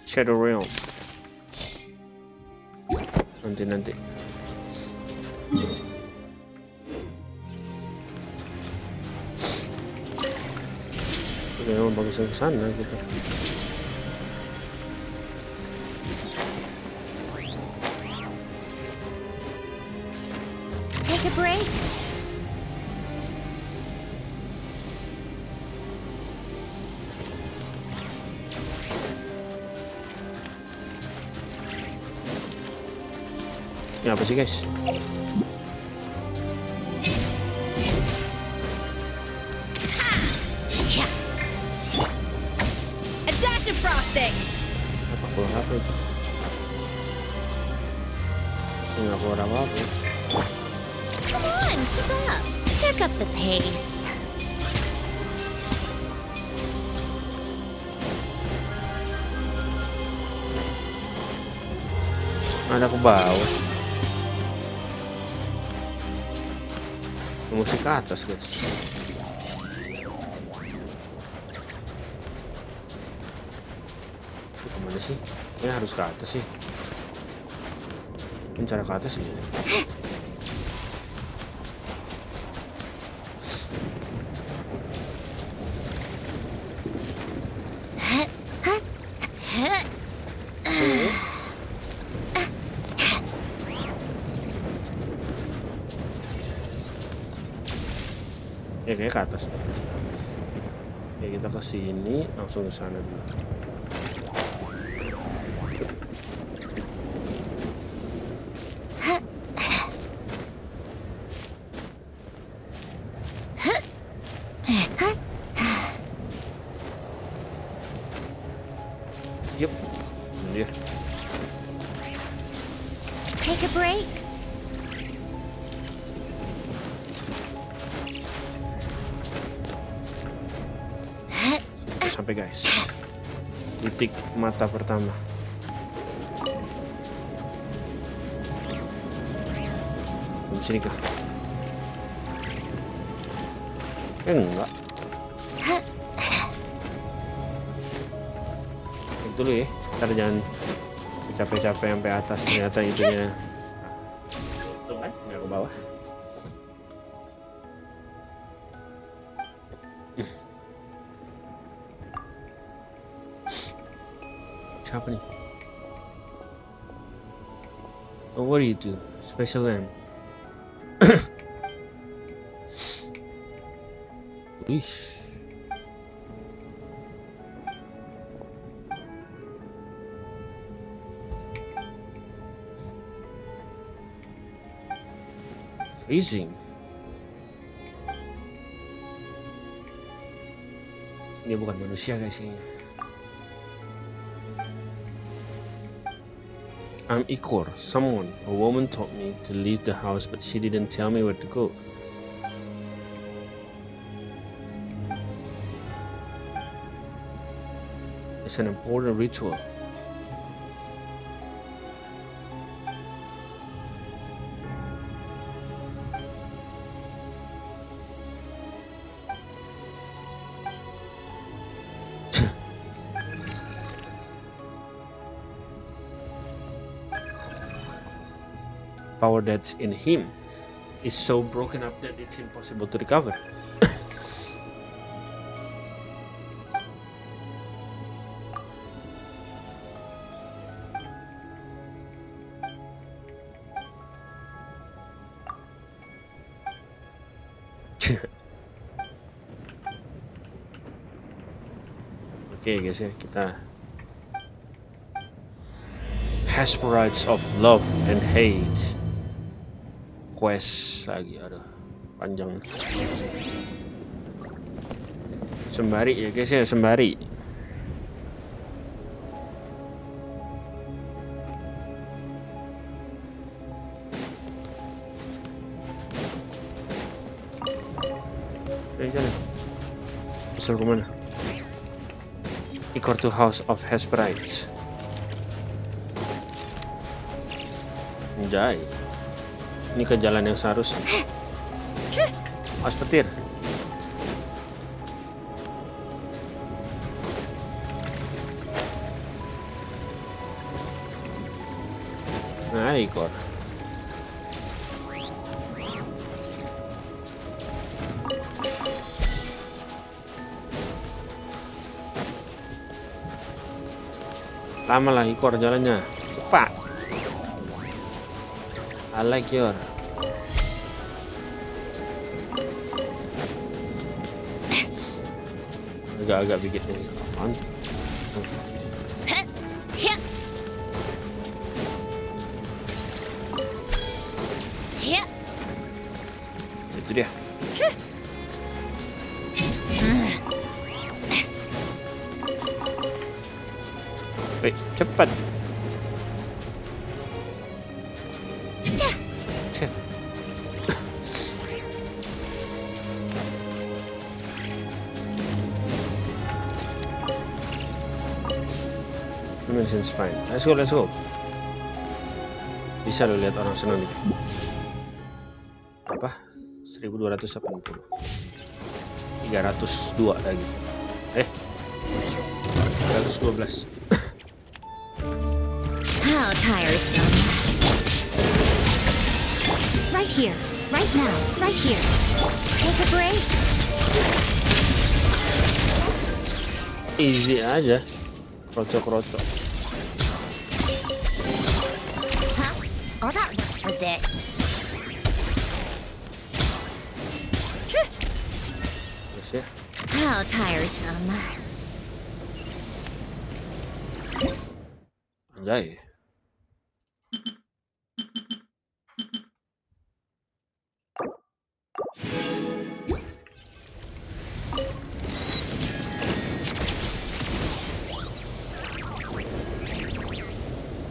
Shadow Realm. Nanti. Memang bagus ke sana gitu. Take a break. Ini apa sih guys? Frosting. Apa itu? Nggak keluar apa-apa. Come on, keep up. Pick up the pace. Ada ke bawah. Mesti ke atas guys. Kemana sih? Ini harus ke atas sih. Ini cara ke atas sih. Ya kayak ke atas. Ya kita ke sini langsung ke sana dulu. Yep. Dia. Take a break. Sampai guys. Titik mata pertama. Sini kah? Enggak. Itu dulu ya. Ntar jangan capek-capek sampai atas. Ternyata itunya. Tuh kan? Nggak ke bawah. Siapa nih? Oh, what do you do? Special lamp. Wish. Freezing. Dia bukan manusia guys ini. I'm Ikor. Someone, a woman told me to leave the house, but she didn't tell me where to go. It's an important ritual. Power that's in him is so broken up that it's impossible to recover. Oke guys ya, kita Hesperides of Love and Hate quest lagi, aduh panjang. Sembari ya guys ya, sembari. Jalan. Bisa kemana? Ikor to House of Hesperides. Anjay. Ini ke jalan yang seharusnya. Awas petir. Nah, Ikor. Lama lah Ikor jalannya. Cepat. I like your. Agak-agak bikin ini. Itu dia. Wait, cepat. Shit. Dimension Spine. Let's go. Bisa lo lihat orang senang nih. Apa? 1280. 302 lagi. 312. How tiresome. Right here, right now, right here. Take a break. Easy aja. Kroco-kroco. Huh? All that work for this. Yes, ya. How tiresome. Anjay.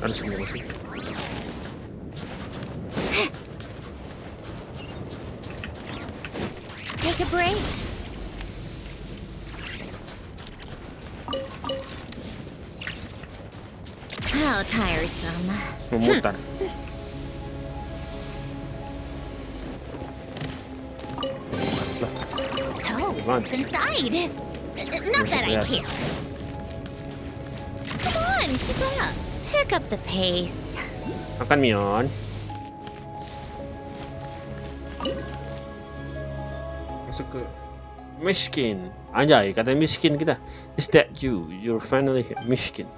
Harus semua sih. Take a break. How tiresome. Memutar. So, what's inside? Not that I care. Come on, keep up. Pick up the pace. Makan Mion. Masuk ke miskin. Anjay, kata miskin kita. Is that you? You're finally here. Miskin.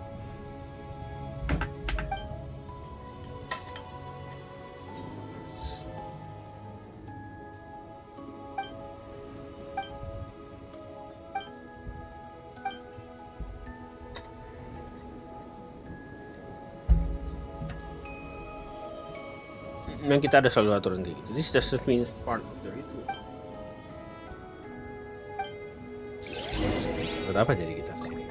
Memang kita ada selalu aturan kayak gitu. This doesn't mean part of the ritual. Buat apa jadi kita kesini?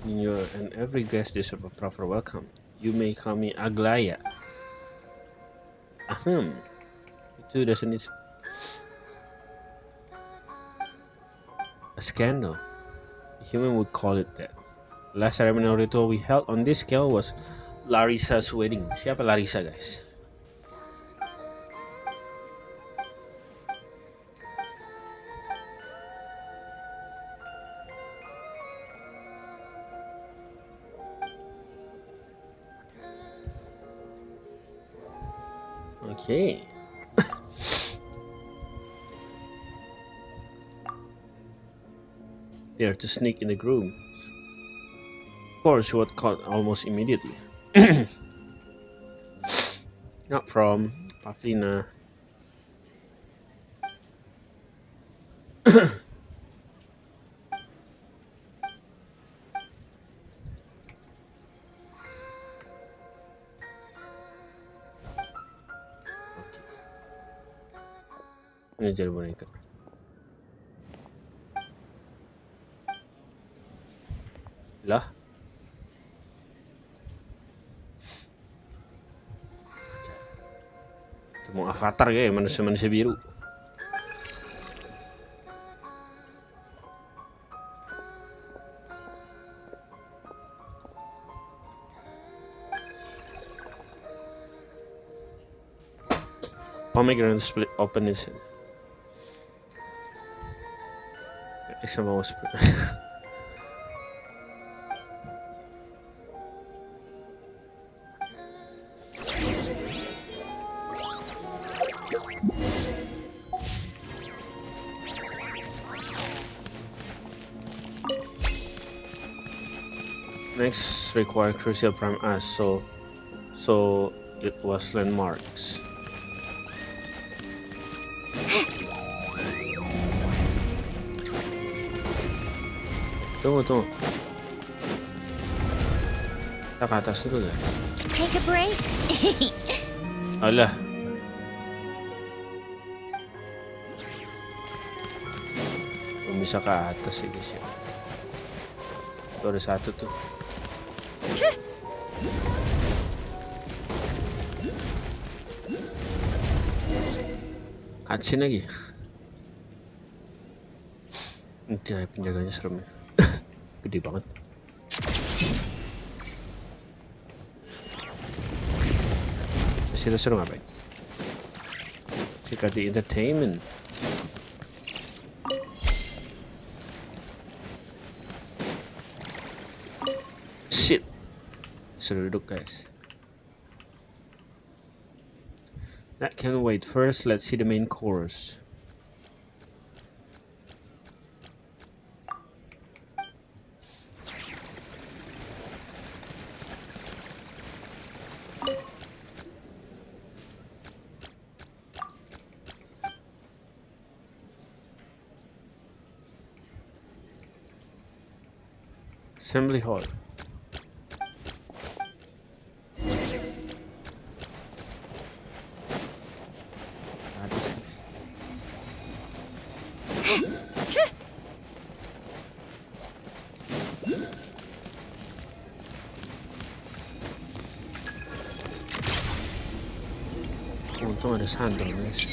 You and every guest deserve a proper welcome. You may call me Aglaya. Itu doesn't it? A scandal. A human would call it that. The last ceremonial ritual we held on this scale was Larissa's wedding. Siapa Larissa, guys? Okay. There to sneak in the groom. Of course, she was caught almost immediately. Not from Pavlina. Ini jadi boneka. Lah. Mau avatar kayak manusia-manusia biru. Pomegranate split open is sama split. Next require crucial prime as so it was landmarks. Tunggu. Kita ke atas dulu guys. Take a break. Alah. Belum bisa ke atas sih guys ya. Tuh ada satu tuh. Cutscene lagi. Ini penjaganya serem ya. Gede banget. Terus kita suruh ngapain? Check out the entertainment. Shit. Suruh duduk guys. That can wait. First, let's see the main course. Assembly Hall. Untung ada sandal guys.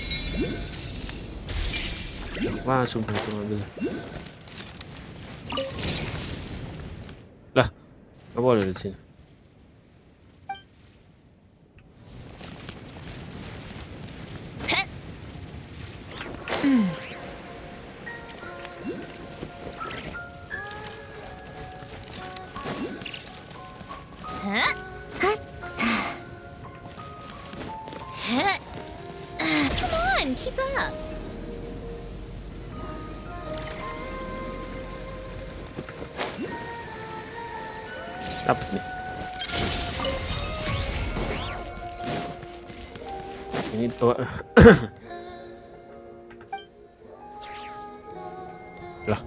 Wah, sumpah itu ngambil. Lah, nggak boleh di sini. Come on, keep up. Dapat nih. Ini tuh. Lah.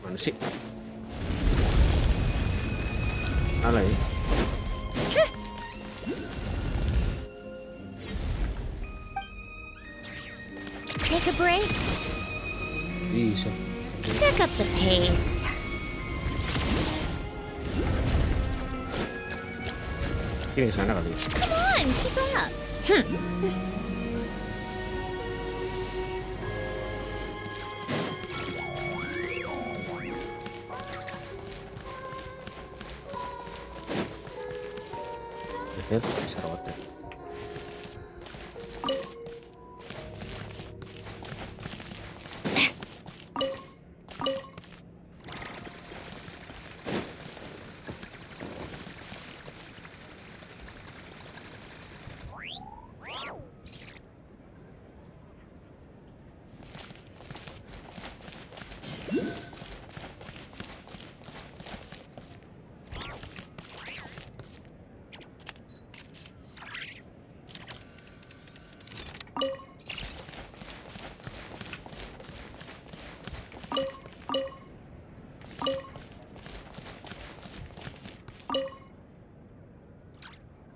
Mana sih? Alay. Take a break. Bisa. Pick up the pace. Kiri sana kali. Come on, keep up. Bisa rawat ya.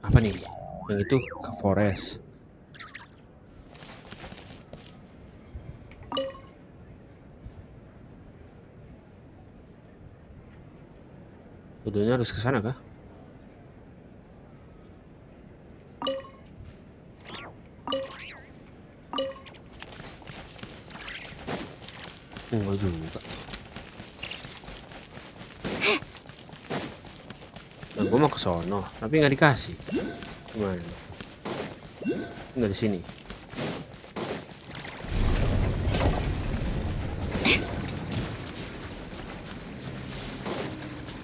Apa nih? Yang itu ke forest. Tujuannya harus ke sana kah? Mau juga. Nah, gue mau ke sono, tapi nggak dikasih. Gimana? Nggak di sini.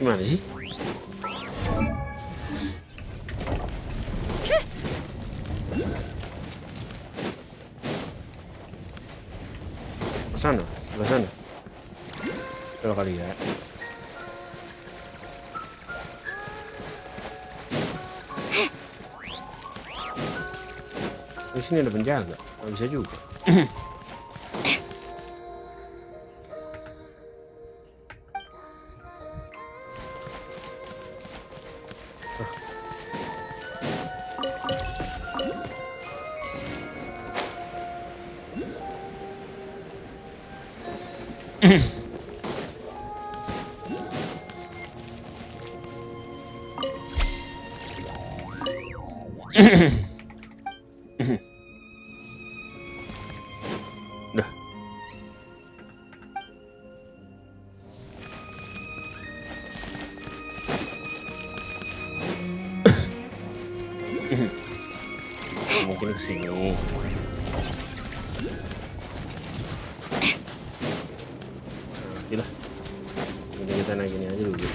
Gimana sih? Ke sana, sebelah sana. Coba kali ya. Di sini ada penjaga, nggak bisa juga. Dah. Mungkin ke sini. Gila. Ini kita naik ini aja dulu.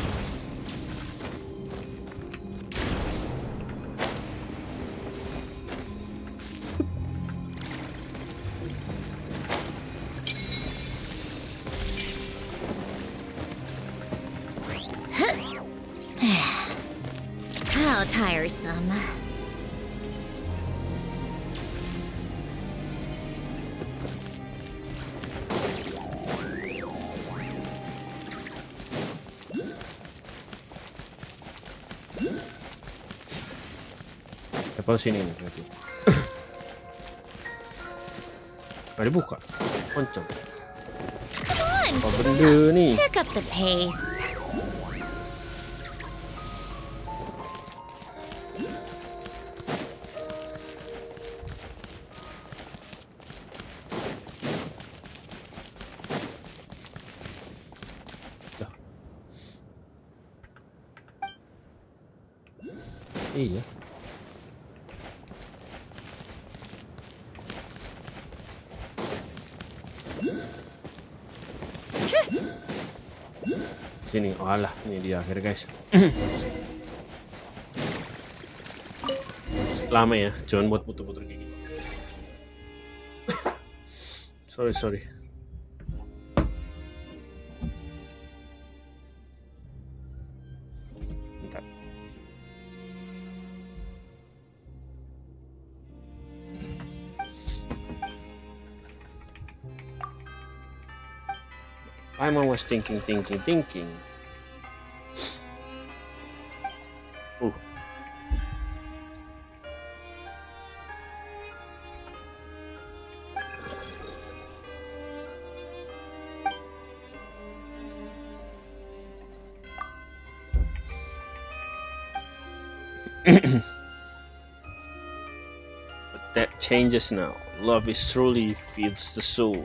How tiresome. Apa sini nih berarti? Nggak dibuka. Poncong. Come on, Apa benda nih? pick up the pace. Iya. Sini, oh alah, ini dia akhir guys. Lama ya, jangan buat puter-puter kayak gitu. Sorry. Bentar. Paimon was thinking. But that changes now. Love is truly feeds the soul.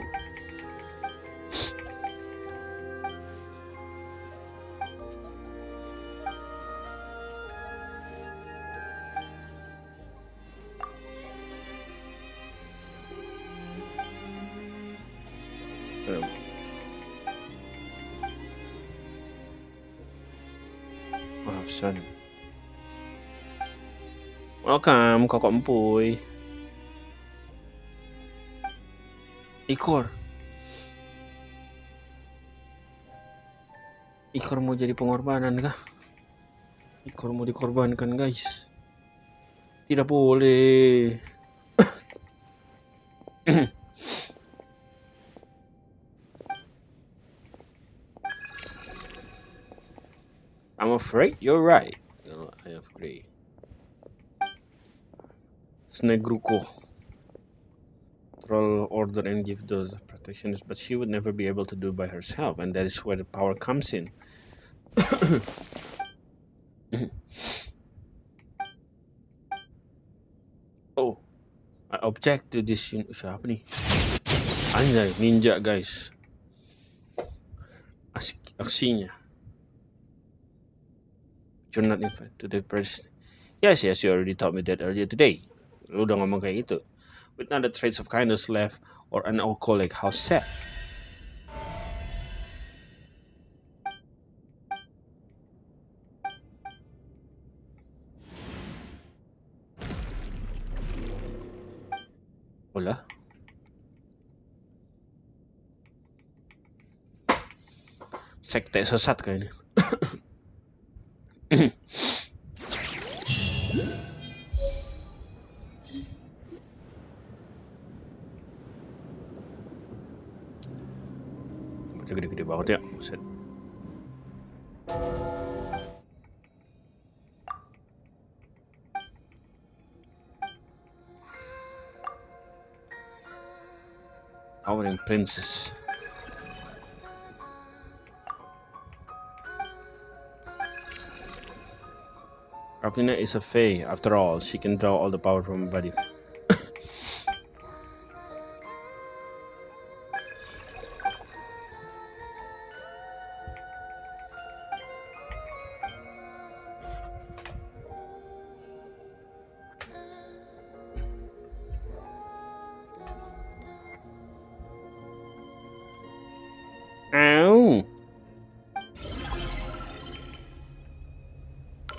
Son. Welcome, Kokok Empuy. Ikor mau jadi pengorbanan kah? Ikor mau dikorbankan guys. Tidak boleh. I'm afraid you're right. I agree. Snegruko. Troll order and give those protections, but she would never be able to do by herself, and that is where the power comes in. Oh, I object to this. Siapa nih? Anjay, ninja guys. aksinya. You're not invited to the press. Yes, you already told me that earlier today. Lu udah ngomong kayak gitu. With not the traits of kindness left or an alcoholic, how sad. Hola. Sekte sesat kayaknya. Baca gede-gede banget ya. Buset. Towering Princess. Ravina is a fae. After all, she can draw all the power from her body. Ow.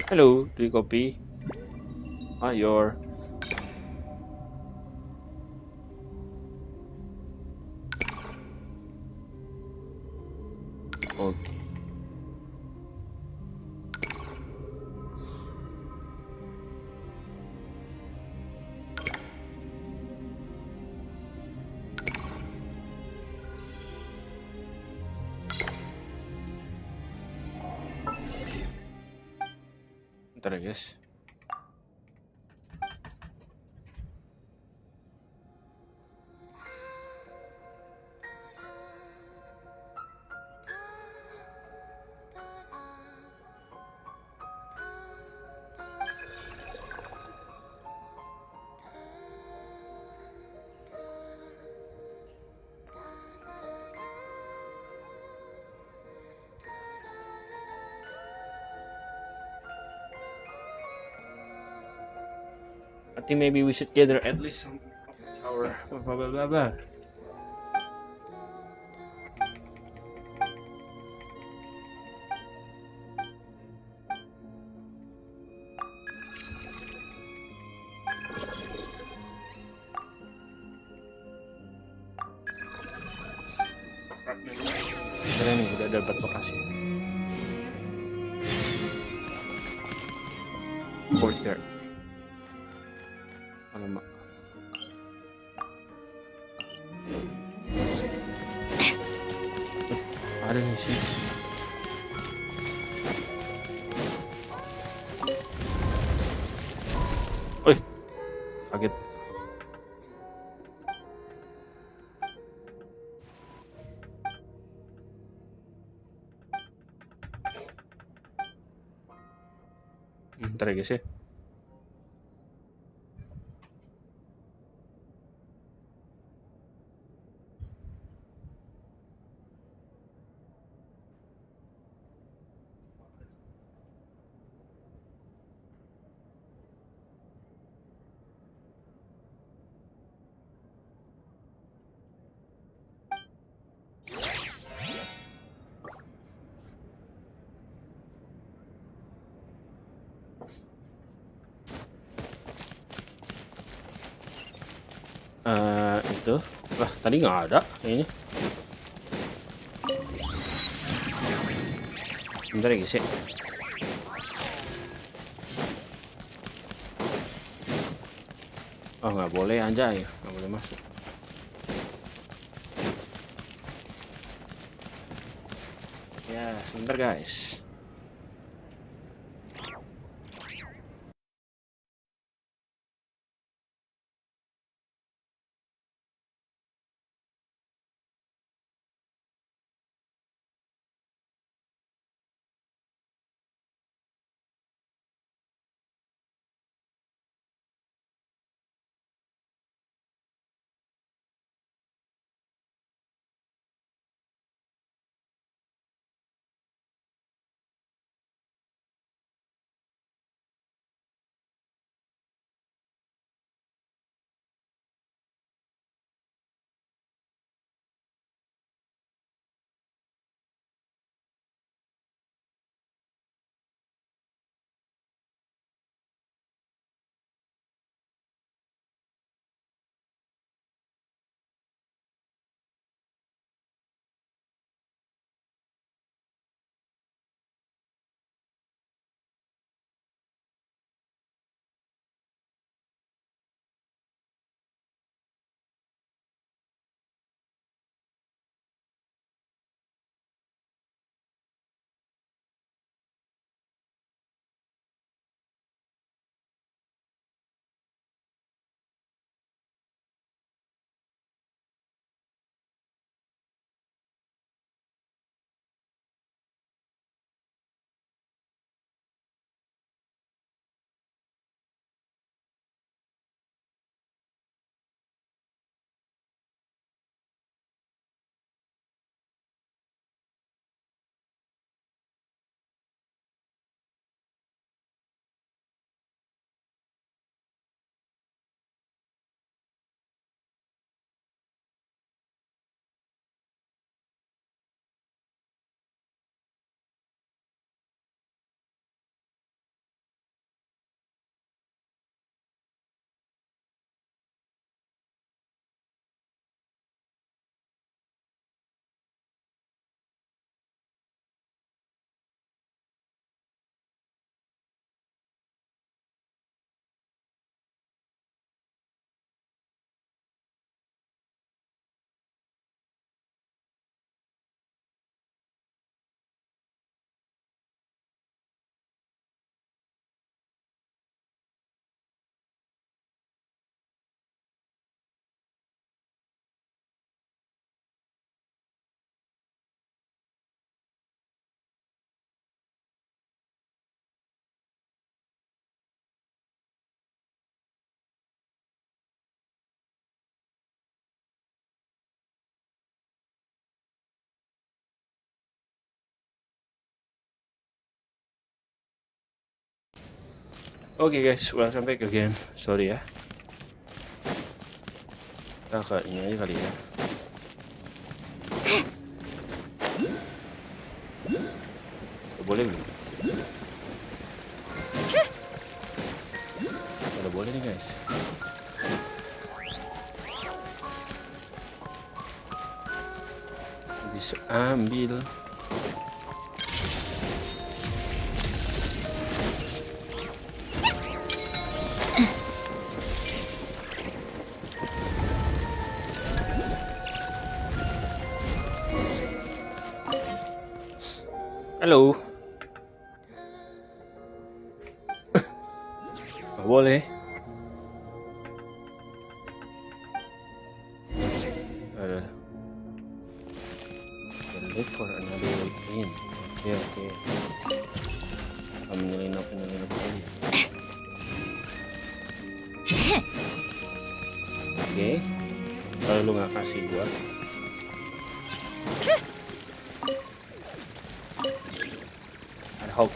Hello, do you copy? Your okay. Bentar ya guys. I think maybe we should gather at least some of the tower. Blah blah blah blah. Keren nih, udah dapat lokasi. Courtyard. Alamak. Ada di sini. Wih, kaget. Bentar ya guys ya. Itu lah tadi nggak ada kayaknya. Bentar ya guys ya. Oh nggak boleh anjay, nggak boleh masuk. Ya sebentar guys. Oke guys, welcome back again. Sorry ya. Kita ke ini aja kali ya. Boleh belum? Udah boleh nih guys. Bisa ambil. Halo. Nggak boleh. Ada. Look for another way in. Oke. Menyelinap ini. Oke. Kalau lu nggak kasih gua. Ad hoc.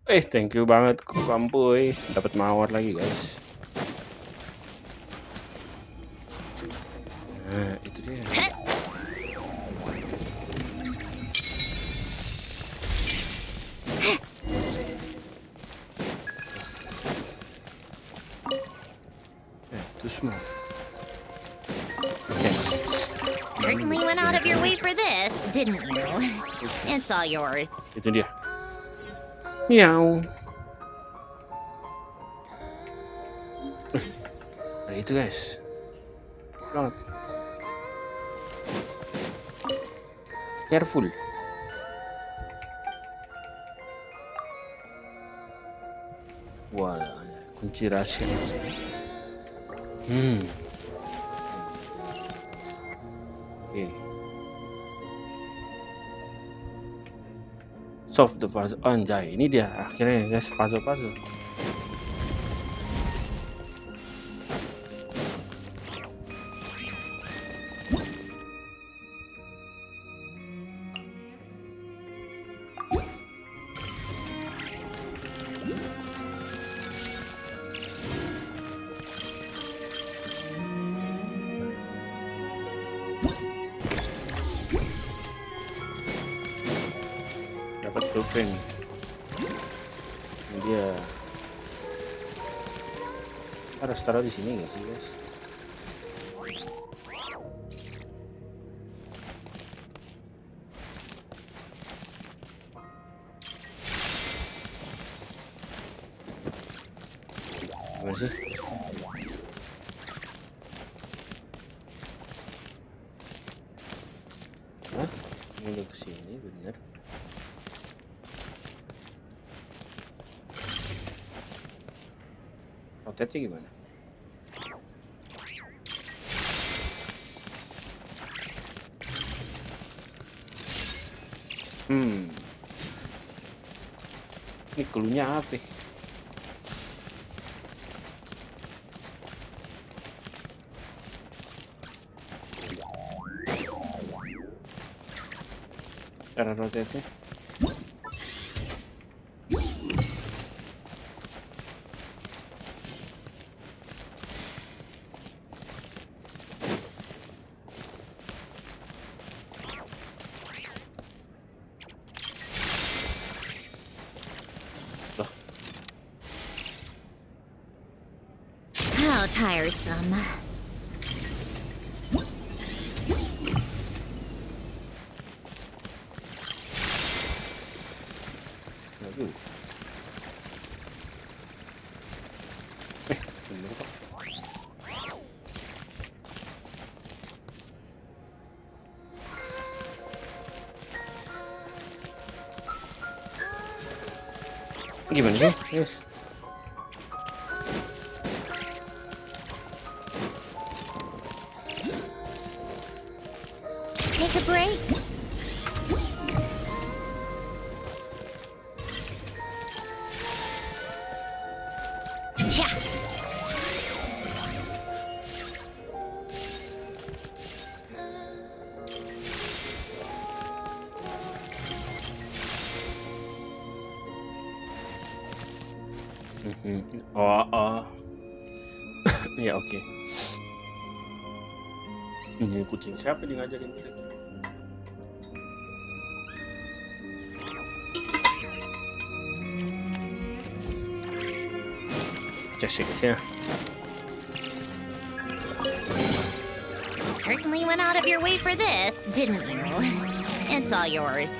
Thank you banget Kampuy. Dapat mawar lagi guys. Nah, itu dia. Too small. Yes. Certainly went out of your way for this, didn't you? It's all yours. Itu dia. Miau. Nah itu guys. Selamat. Careful. Wah, kunci rahasia. Oke. Solve the puzzle. Anjay, ini dia akhirnya guys, puzzle. Dapat blueprint. Ini dia. Harus taruh di sini nggak sih guys? Gimana sih? Hah? Ini udah kesini bener? Rotate gimana? Ini cluenya apa? Cara rotate-nya? How tiresome. Aduh. Bener kok. Gimana sih? Yes. Take a break. Cha. Oh. Ya oke. Ini kucing siapa yang ngajarin trik? Jessica. Certainly went out of your way for this, didn't you? It's all yours.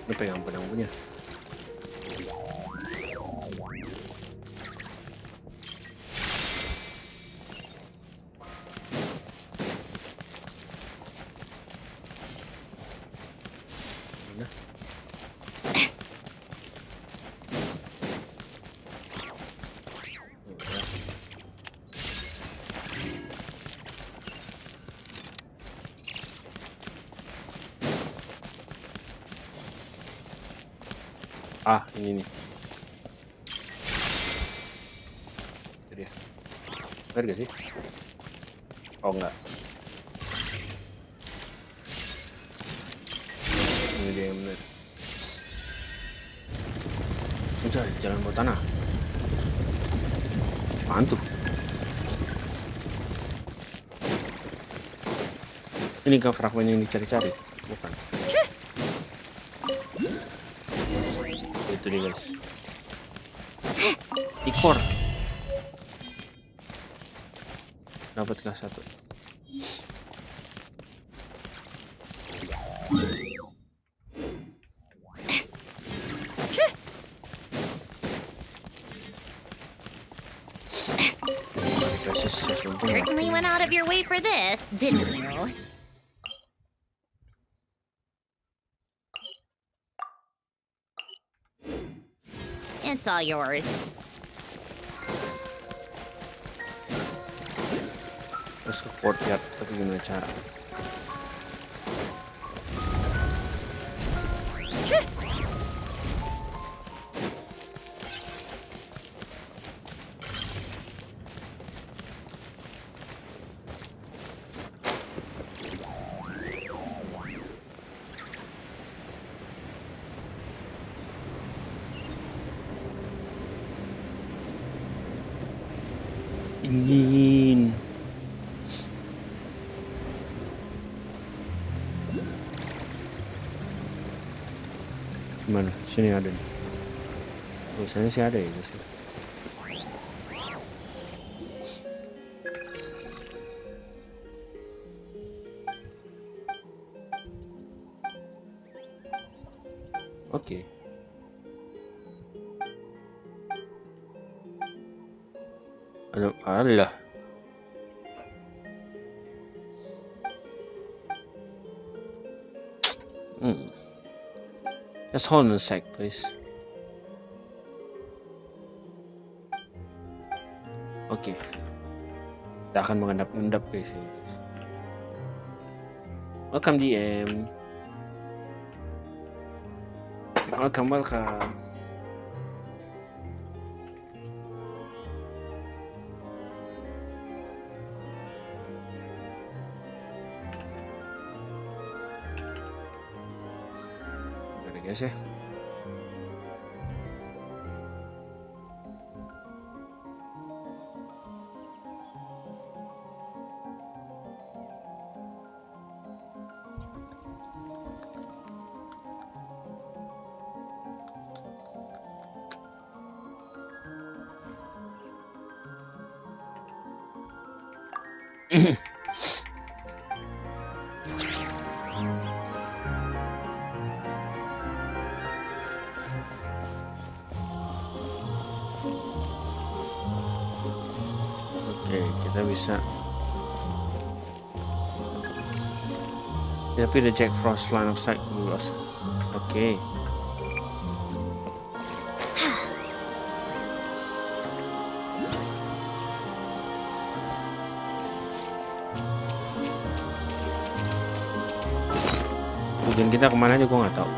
Ini pegang pedang punya. Mana? Ah, ini nih. Itu dia. Bener gak sih? Oh enggak. Ini dia yang bener. Udah, jalan bawah tanah. Mantul. Ini kan fragmen yang dicari-cari, bukan? Itu dia guys. Ikor. Dapatkah satu? Certainly went out of your way for this, didn't you? It's all yours. Terus ke courtyard, tapi gimana cara? Ingin. Mana? Sini ada nih. Tulisannya sih ada ya sih. Oke. Alah. Just hold on a sec, please. Oke. Kita akan mengendap-endap guys ini. Welcome DM. Welcome. Guys ya. Oke, kita bisa. Tapi the Jack Frost line of sight lost. Oke. Tujuan kita kemana aja gue nggak tahu.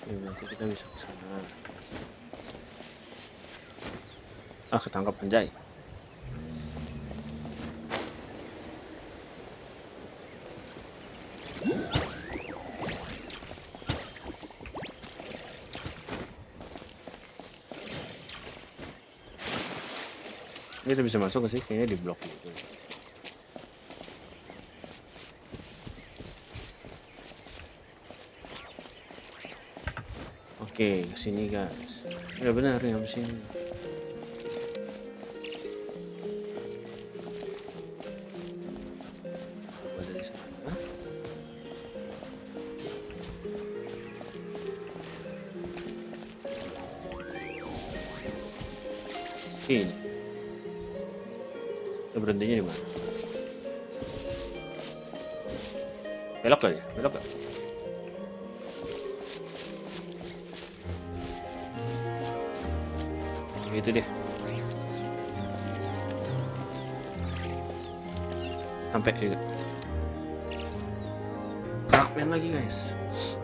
Oke, kita bisa ke sana. Ketangkap penjai. Kita bisa masuk ke sih, kayaknya di blok gitu. Oke, kesini guys. Ya benar ya sini. Coba dari sana. Sini. Ya, berhentinya di mana? Belok kali ya? Belok kali. Itu dia. Sampai juga. Fragmen lagi guys.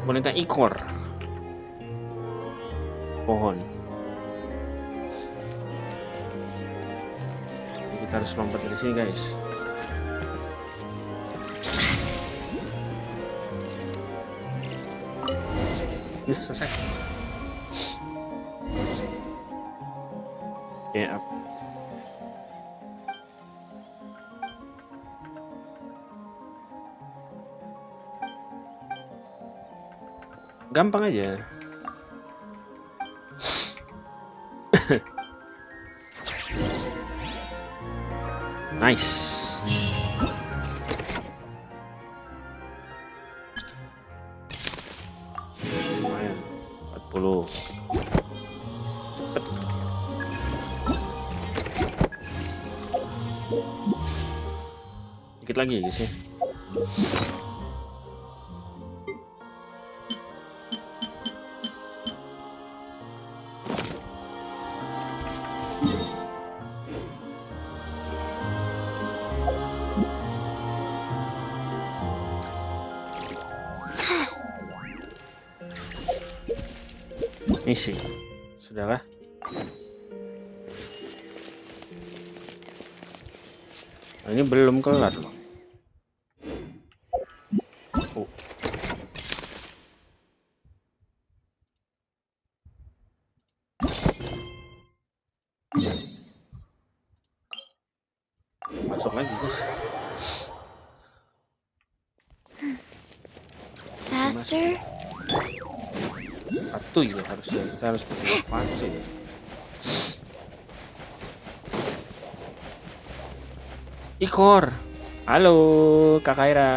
Boneka Ikor. Pohon. Kita harus lompat dari sini guys. Ya, selesai. Ya. Gampang aja. Nice. Lumayan. 40. Cepet. Dikit lagi ya guys ya. Misi. Sudahkah? Nah, ini belum kelar loh. Oh. Masuk lagi guys. Faster. Satu ya harusnya. Kita harus pakai satu ya. Ikor. Halo Kak Kaira.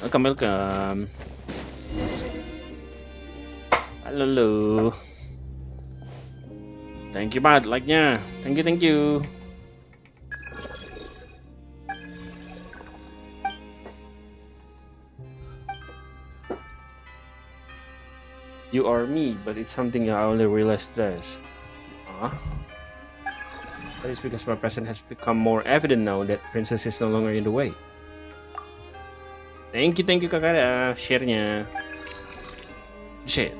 Welcome. Halo. Thank you banget like-nya. Thank you. You are me, but it's something I only realized today. That is because my presence has become more evident now that Princess is no longer in the way. Thank you kakak share-nya. Shit.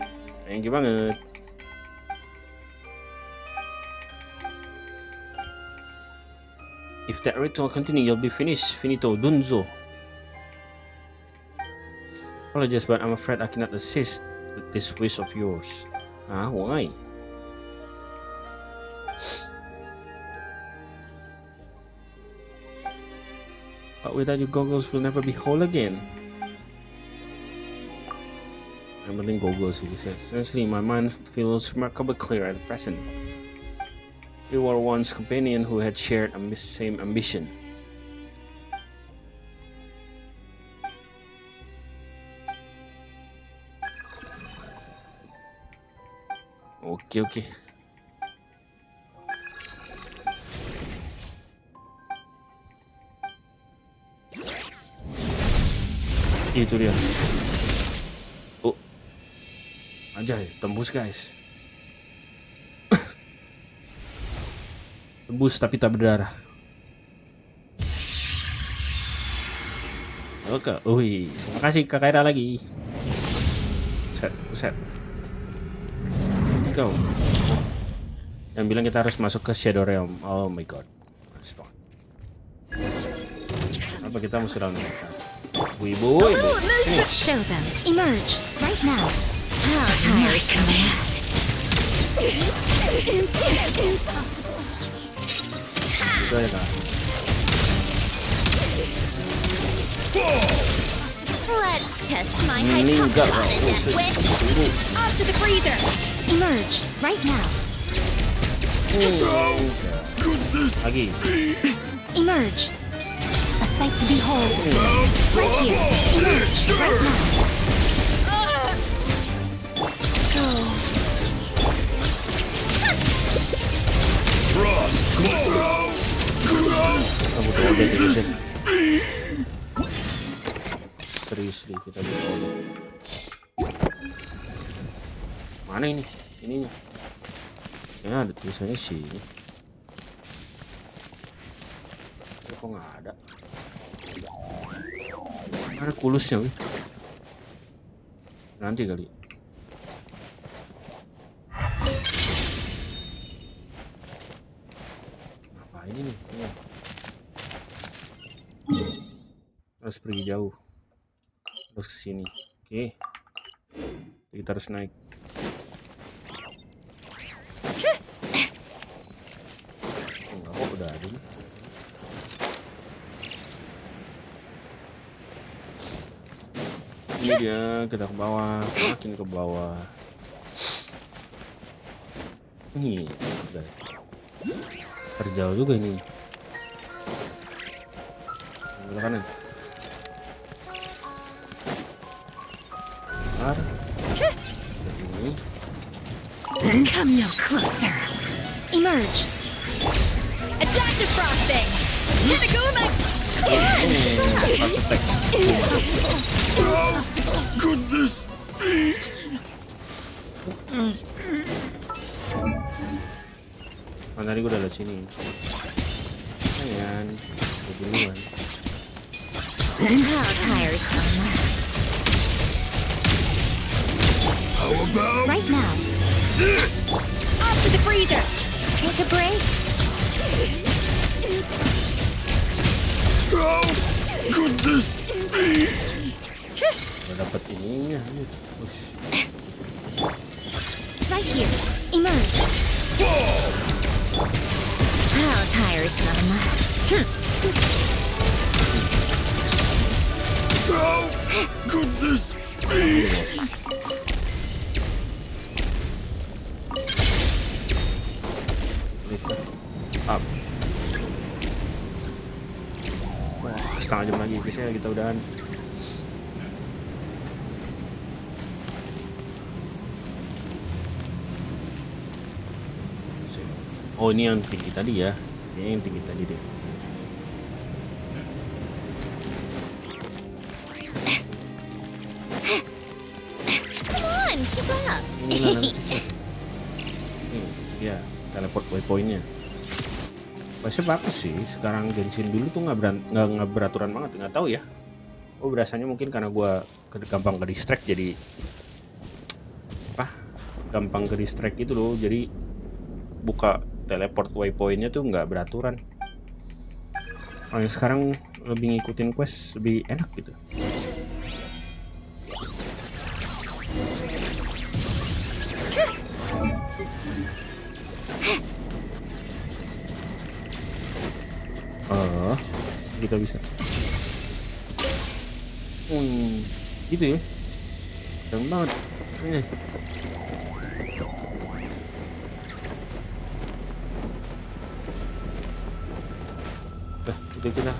Thank you banget. If that ritual continue, you'll be finished. Finito, Dunzo. Apologize, but I'm afraid I cannot assist with this wish of yours. Ah, why? But without your goggles, we'll never be whole again. I'm building goggles, he says. Seriously, my mind feels remarkably clear at present. You were once a companion who had shared the same ambition. Oke. Itu dia. Oh. Anjay, tembus guys. Tembus tapi tak berdarah. Oke, wih, terima kasih Kak Kaira lagi. Set. Kau yang bilang kita harus masuk ke Shadow Realm. Oh my god. Apa kita mesti lawan mereka? Ibu. Show them. Emerge right now. How tired command. Itu ya Kak. Let's test my hypothesis with off to the freezer. Emerge right now. Lagi. Emerge. A sight to behold. Right here. Emerge right now. Frost. Kamu tuh udah jadi seriously kita butuh. Mana ini? Ininya. Ya ada tulisannya sini. Kok nggak ada? Ada kulusnya, wih. Nanti kali. Ngapain ini? Iya. Harus pergi jauh. Terus ke sini. Oke. Kita harus naik. Enggak kok udah ada nih. Ini dia, kita ke bawah, makin ke bawah. Ini udah terjauh juga ini. Belah kanan. Come no closer. Emerge. Adaptive frosting. Hinaguma. Goodness. Tadi gue udah liat sini. Ayan, duluan. How tiresome. How about right now? this? Off to the freezer. Take a break. Oh, goodness. Udah dapet ininya. Right here. Emerge. How tiresome. Oh, goodness. Up. Wah, setengah jam lagi guys ya, kita udahan. Oh ini yang tinggi tadi ya. Ini yang tinggi tadi deh. Come on, keep up. Inilah nanti. Ini dia teleport waypointnya. Pasti bagus sih. Sekarang Genshin dulu tuh nggak beraturan banget, nggak tahu ya. Oh berasanya mungkin karena gua gampang ke distract jadi gampang ke distract gitu loh. Jadi buka teleport waypointnya tuh nggak beraturan. Kalau yang sekarang lebih ngikutin quest lebih enak gitu. bisa. Gitu ya. Keren banget. Ini. Udah kita.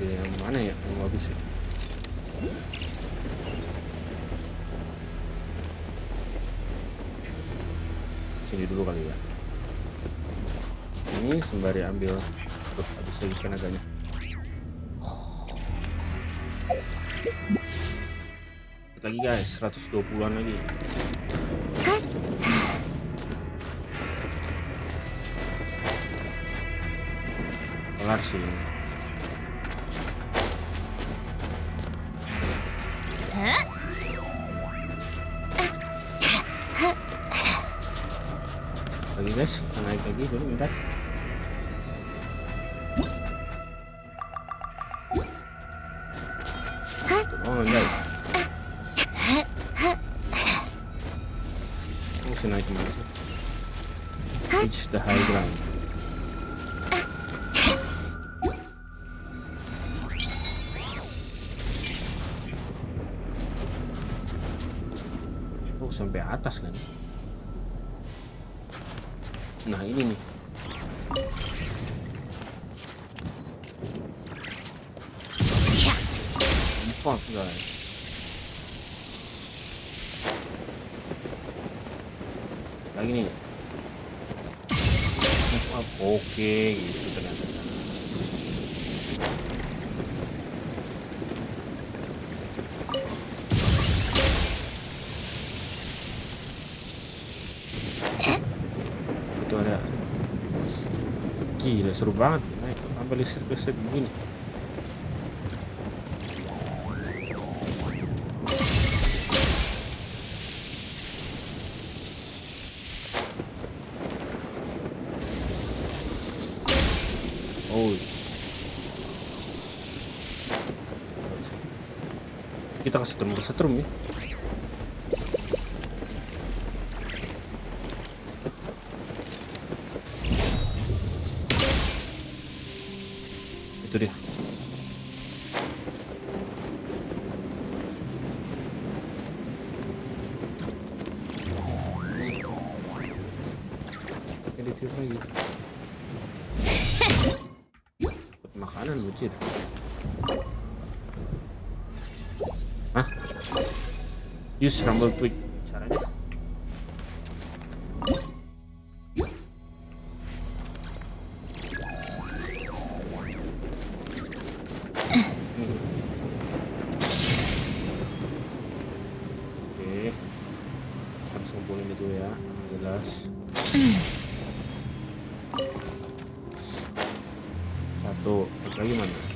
Yang mana ya yang habis ya? Sini dulu kali ya. Ini sembari ambil habis lagi tenaganya. Lagi guys, 120-an lagi. Kelar sih ini. Lagi guys, kita naik lagi dulu bentar. Oh enggak. Mesti naik kemana sih? Reach the high ground. Oh sampai atas kan? Nah ini nih. Empat guys. Lagi nih. Oke gitu ternyata. Itu ada. Gila seru banget. Nah itu sampai listrik begini. Kita kasih setrum ya. Itu dia. Ini tiup lagi. Makanan lucu. Hah? Use rumble twig. Caranya? Oke. Harus ngumpulin itu ya. Jelas. Satu. Lagi mana?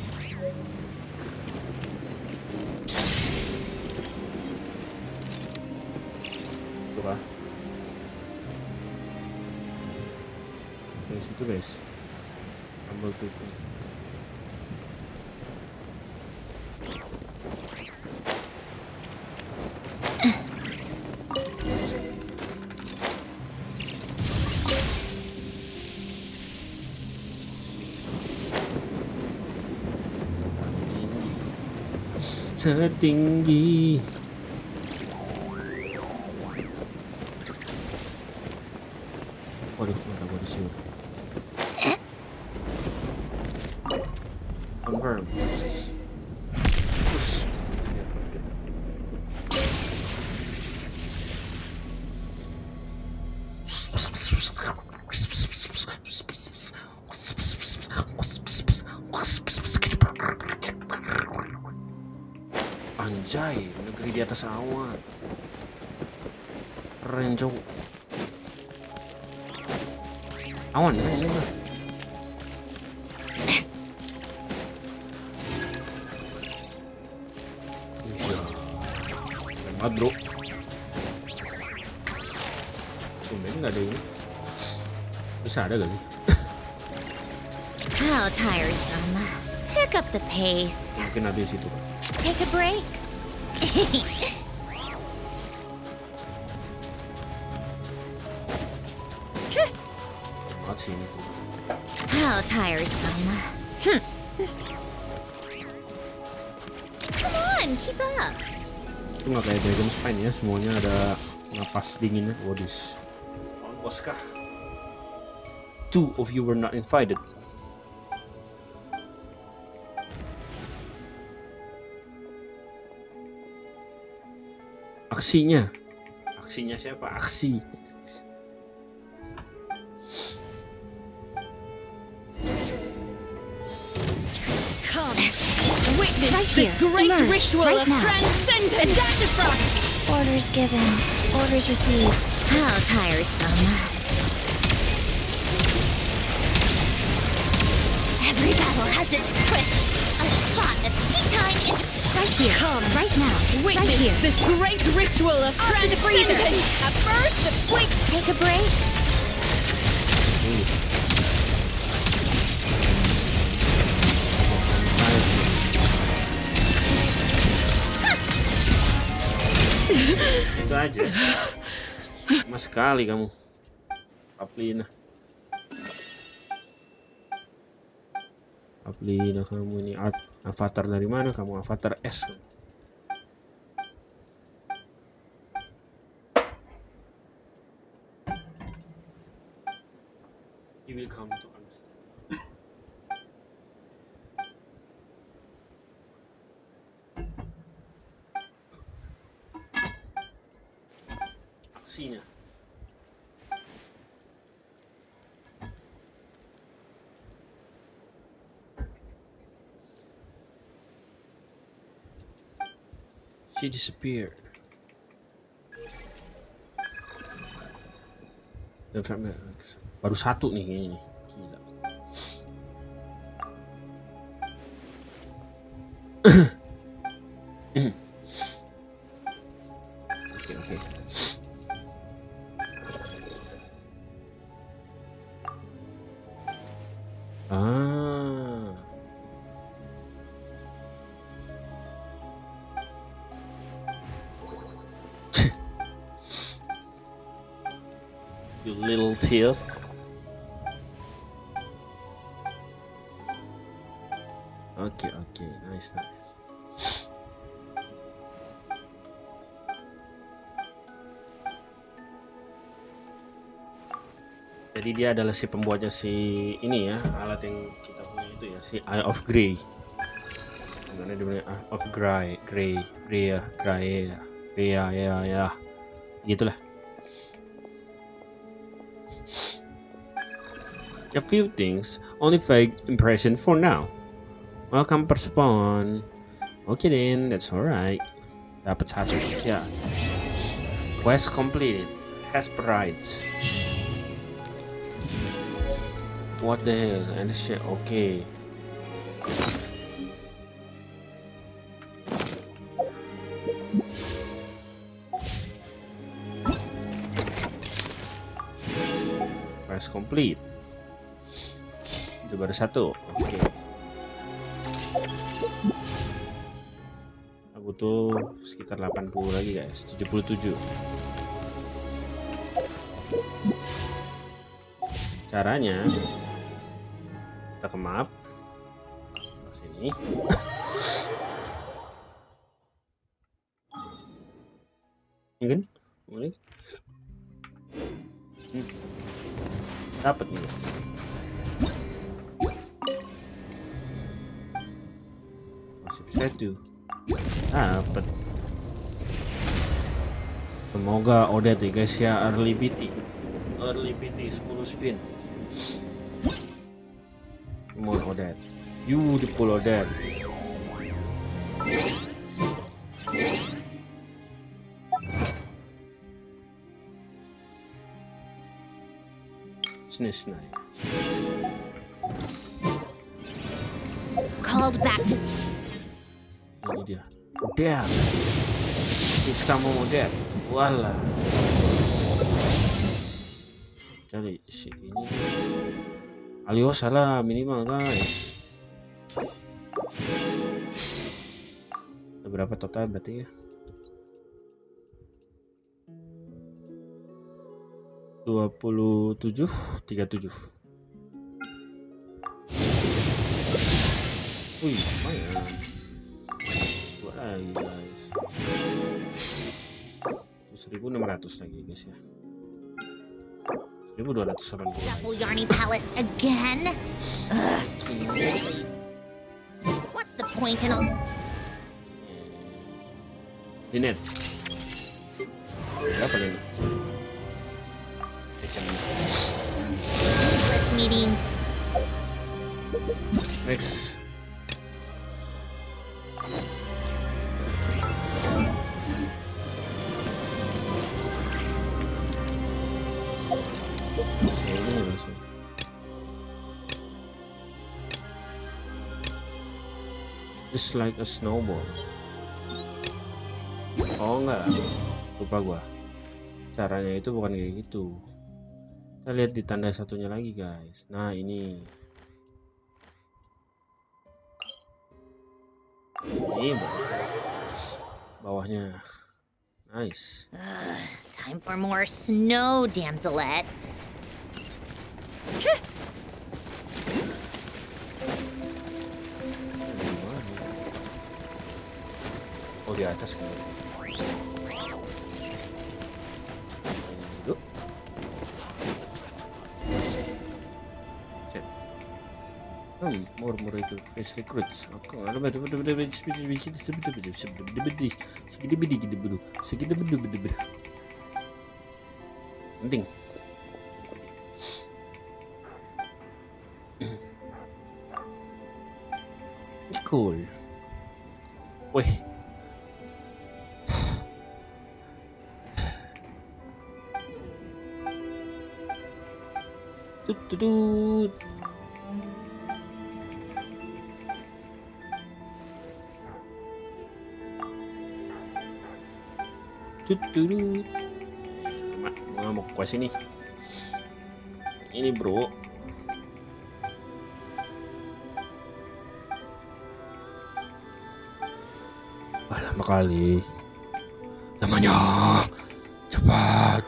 Dari situ guys, ambil tuh. Setinggi. Waduh, mata gua disuruh. Confirm. Push. Anjay, negeri di atas awan. Keren cowok. Awan ya ini mah. Hebat bro. Tumben nggak ada ini. Bisa ada gak sih? How tiresome. Pick up the pace. Mungkin ada di situ. Take a break. Banget sih ini tuh. How tiresome. Come on, keep up. Itu nggak kayak Dragon Spine ya, semuanya ada napas dinginnya. Wadis. On bos kah? 2 of you were not invited. Aksinya siapa? Aksi. Come, witness right the great ritual right of now. transcendence. Adaptifrost. Orders given, orders received. How tiresome. Every battle has its twist. A spot of tea time is right here. Come, right now. Witness right here. this great ritual of transcendence. A burst of sleep. Take a break. Itu aja. Mas sekali kamu, Aplina. Aplina, kamu ini avatar dari mana? Kamu avatar S. You will come to understand. Aksinya. She disappeared. Baru satu nih kayaknya nih. Gila. Oke. You little thief. Oke, nice. Jadi dia adalah si pembuatnya si ini ya, alat yang kita punya itu ya, si Eye of Grey. Mana dia punya Eye of Grey ya. Gitulah. A few things, only vague impression for now. Welcome Perspawn. Oke then, that's alright. Dapat satu ya. Quest completed. Hesperides. What the hell? And shit. Okay. Quest complete. Itu baru satu. Oke. Aku butuh sekitar 80 lagi guys. 77. Caranya kita ke map sini. Ini kan? Boleh. Dapat nih. Masih statue. Dapat. Semoga Odette ya guys ya, early PT 10 spin. Come on Odette, beautiful Odette. Snish. Called back to. Ini dia. Odette. Please kamu Odette. Walah. Cari si ini. Alio salah minimal guys. berapa total berarti ya? 27, 37. Wih, lumayan. Dua lagi guys. 1.600 lagi guys ya. 1.280. Double Yarny Palace again? Ugh, seriously. What's the point in all... Dinet. Berapa nih? Endless meetings. Next. Just like a snowball. Oh enggak, lupa gua. Caranya itu bukan kayak gitu. Kita lihat di tanda satunya lagi guys. Nah ini bawahnya. Nice. Time for more snow, damselettes. Oh di atas kan. More itu face recruits. Aku ada penting. Cool. Wih. Tut. Ngamuk gua sini. Ini bro. Lama kali. Namanya cepat.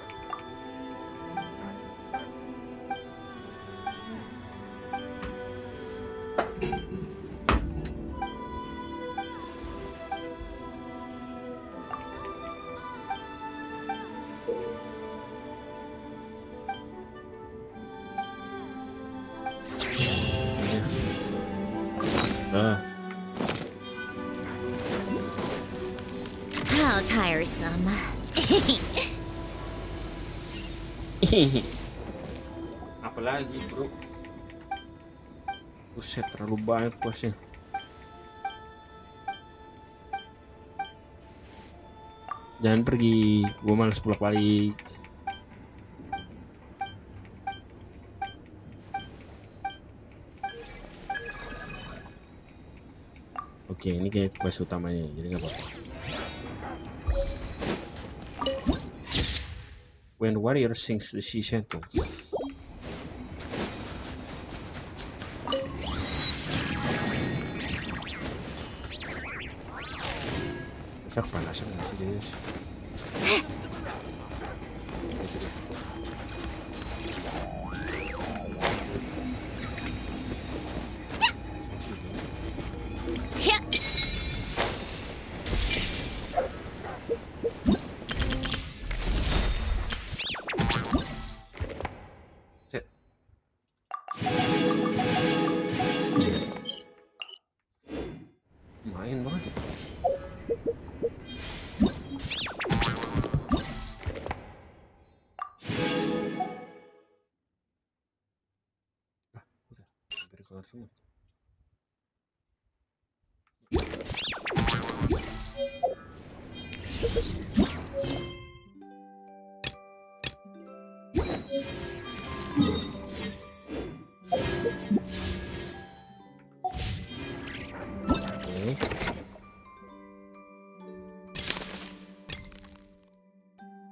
How tiresome. Apalagi bro. Buset, terlalu banyak bosnya. Jangan pergi, gua males bolak-balik. Oke, ini kayak quest utamanya, jadi nggak apa-apa. When warrior sings the sea sentence. Bisa kepanasan nggak sih guys? Main banget. Udah, hampir kelar semua.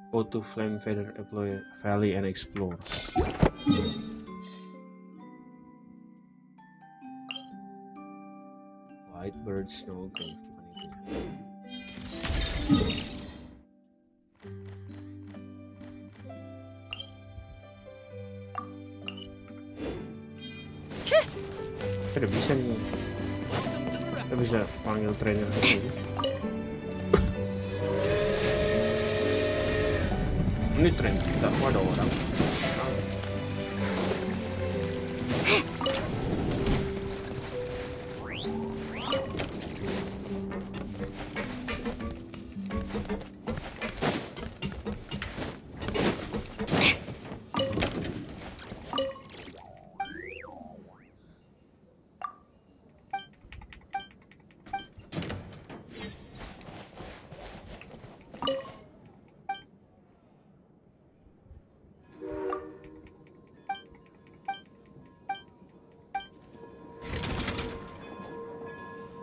Go to Flame Feather Valley and explore. White bird snow grave. Saya udah bisa nih. Kita bisa panggil trainer sendiri. Ini train kita, kok ada orang?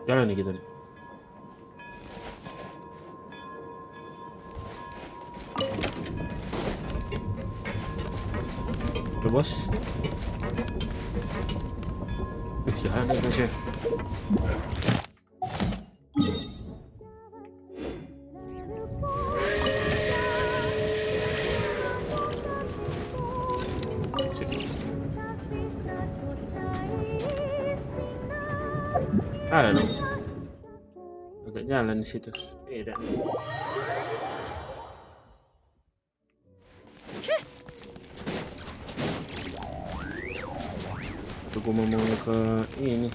Jalan nih kita nih. Udah bos. Jalan nih guys ya. Ada dong. Agak jalan di situ. Beda. Aku mau ke ini.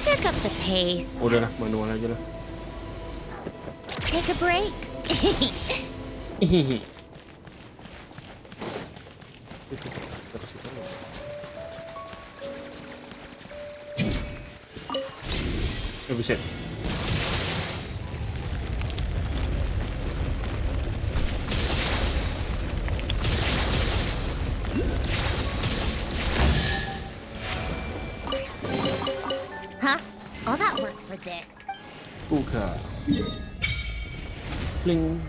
Pick up the pace. Udahlah, manual aja lah. Take a break. Itu terus itu. Bisa. Huh? All that work for this. Buka. Bling.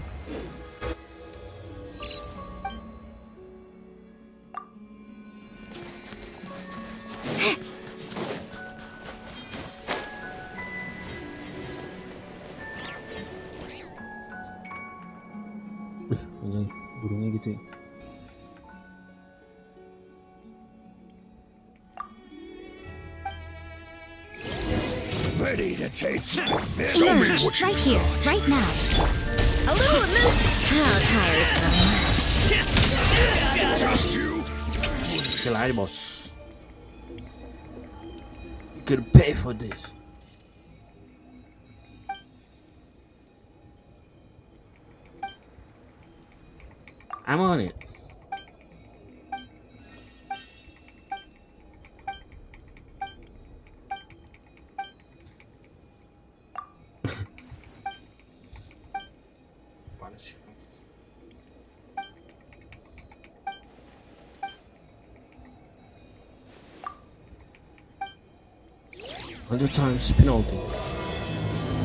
Burungnya gitu ya. Ready to taste my fish? Show me what you Right here, right now. A little emotion. How tiresome. Just you. Chill aja bos. You could pay for this. I'm on it. Panas. 100 times penalty.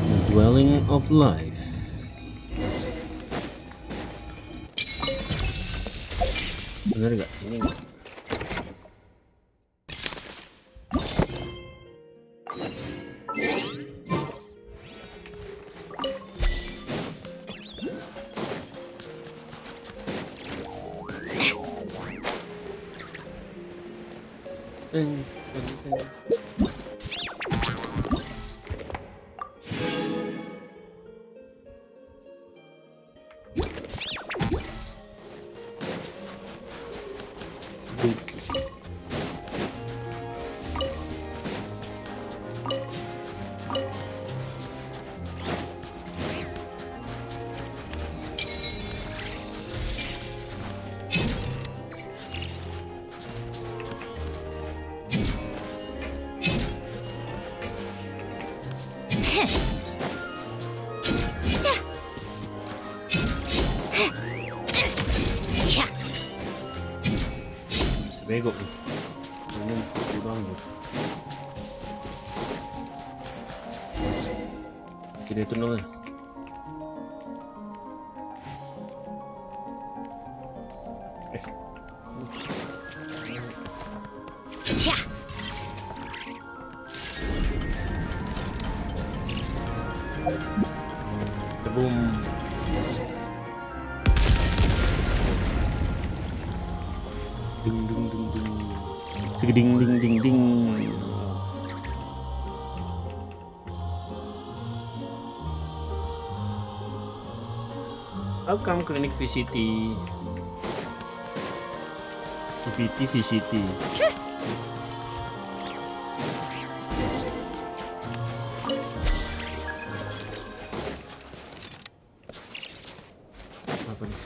The dwelling of life. Bener gak? Ini gak? Bego nih. Ini kurang gitu. Kira itu nol. Boom. Ding ding ding ding. Segeding ding ding ding. Welcome Clinic VCT. VCT. Apa nih?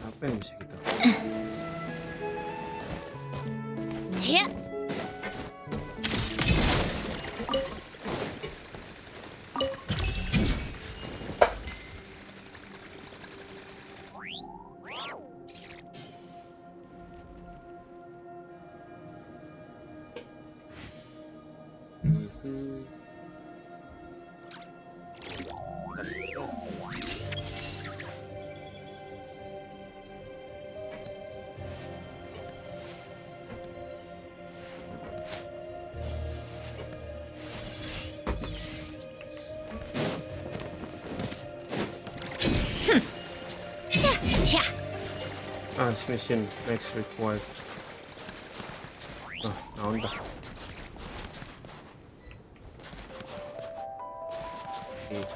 Apa yang bisa kita? Transmission next required. Oh, naon dah. Okay.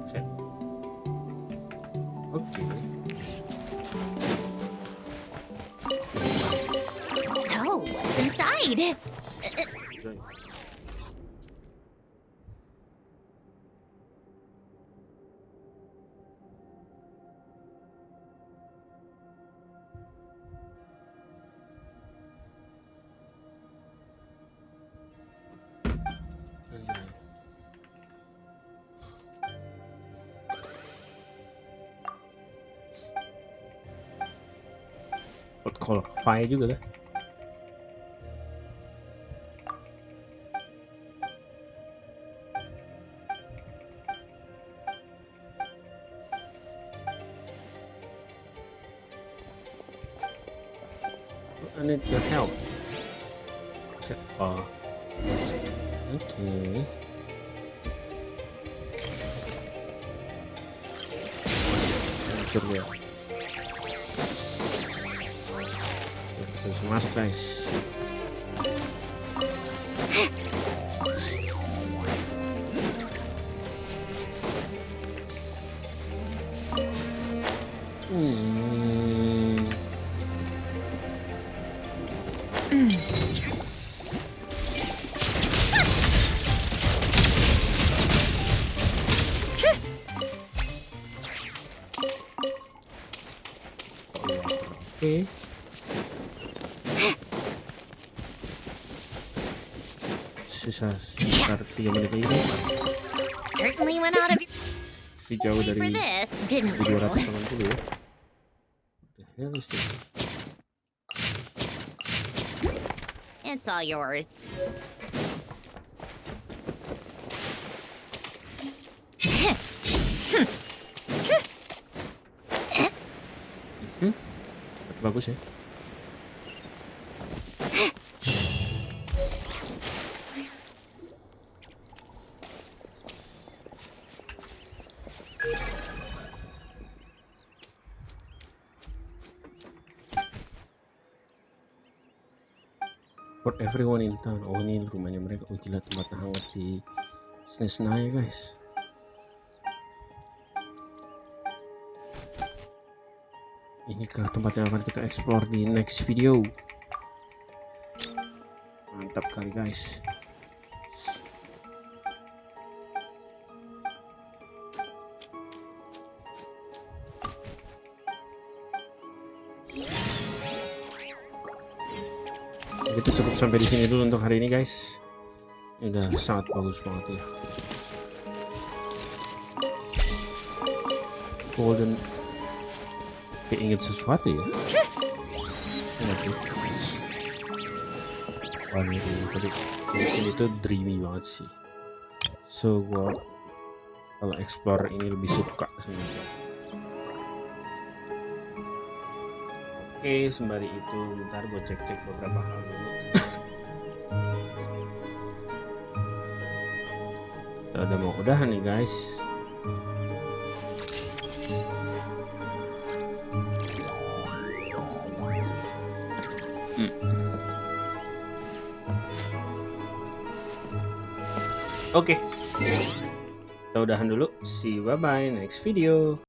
Set. Okay. So, what's inside? Call fire juga lah. I need your help. Set bar. Okay. Hancur ya. Bisa masuk guys. Oke. Sisa sekitar 3 menit lagi guys. Certainly went out of Si jauh dari for this, didn't you? 280 ya. What the hell is this? It's all yours. Bagus ya. For everyone in town. Oh, ini rumahnya mereka. Oh gila, tempatnya hangat di Snezhnaya guys. Inikah tempat yang akan kita explore di next video. Mantap kali guys. Kita cukup sampai di sini dulu untuk hari ini guys. Ini udah sangat bagus banget ya. Golden. Kayak inget sesuatu ya. Enggak sih. Waduh, tadi di sini tuh dreamy banget sih. So gua kalau explore ini lebih suka sebenarnya. Oke, sembari itu bentar gue cek beberapa hal dulu. Kita udah mau udahan nih guys. Oke. Kita udahan dulu. See you, bye bye next video.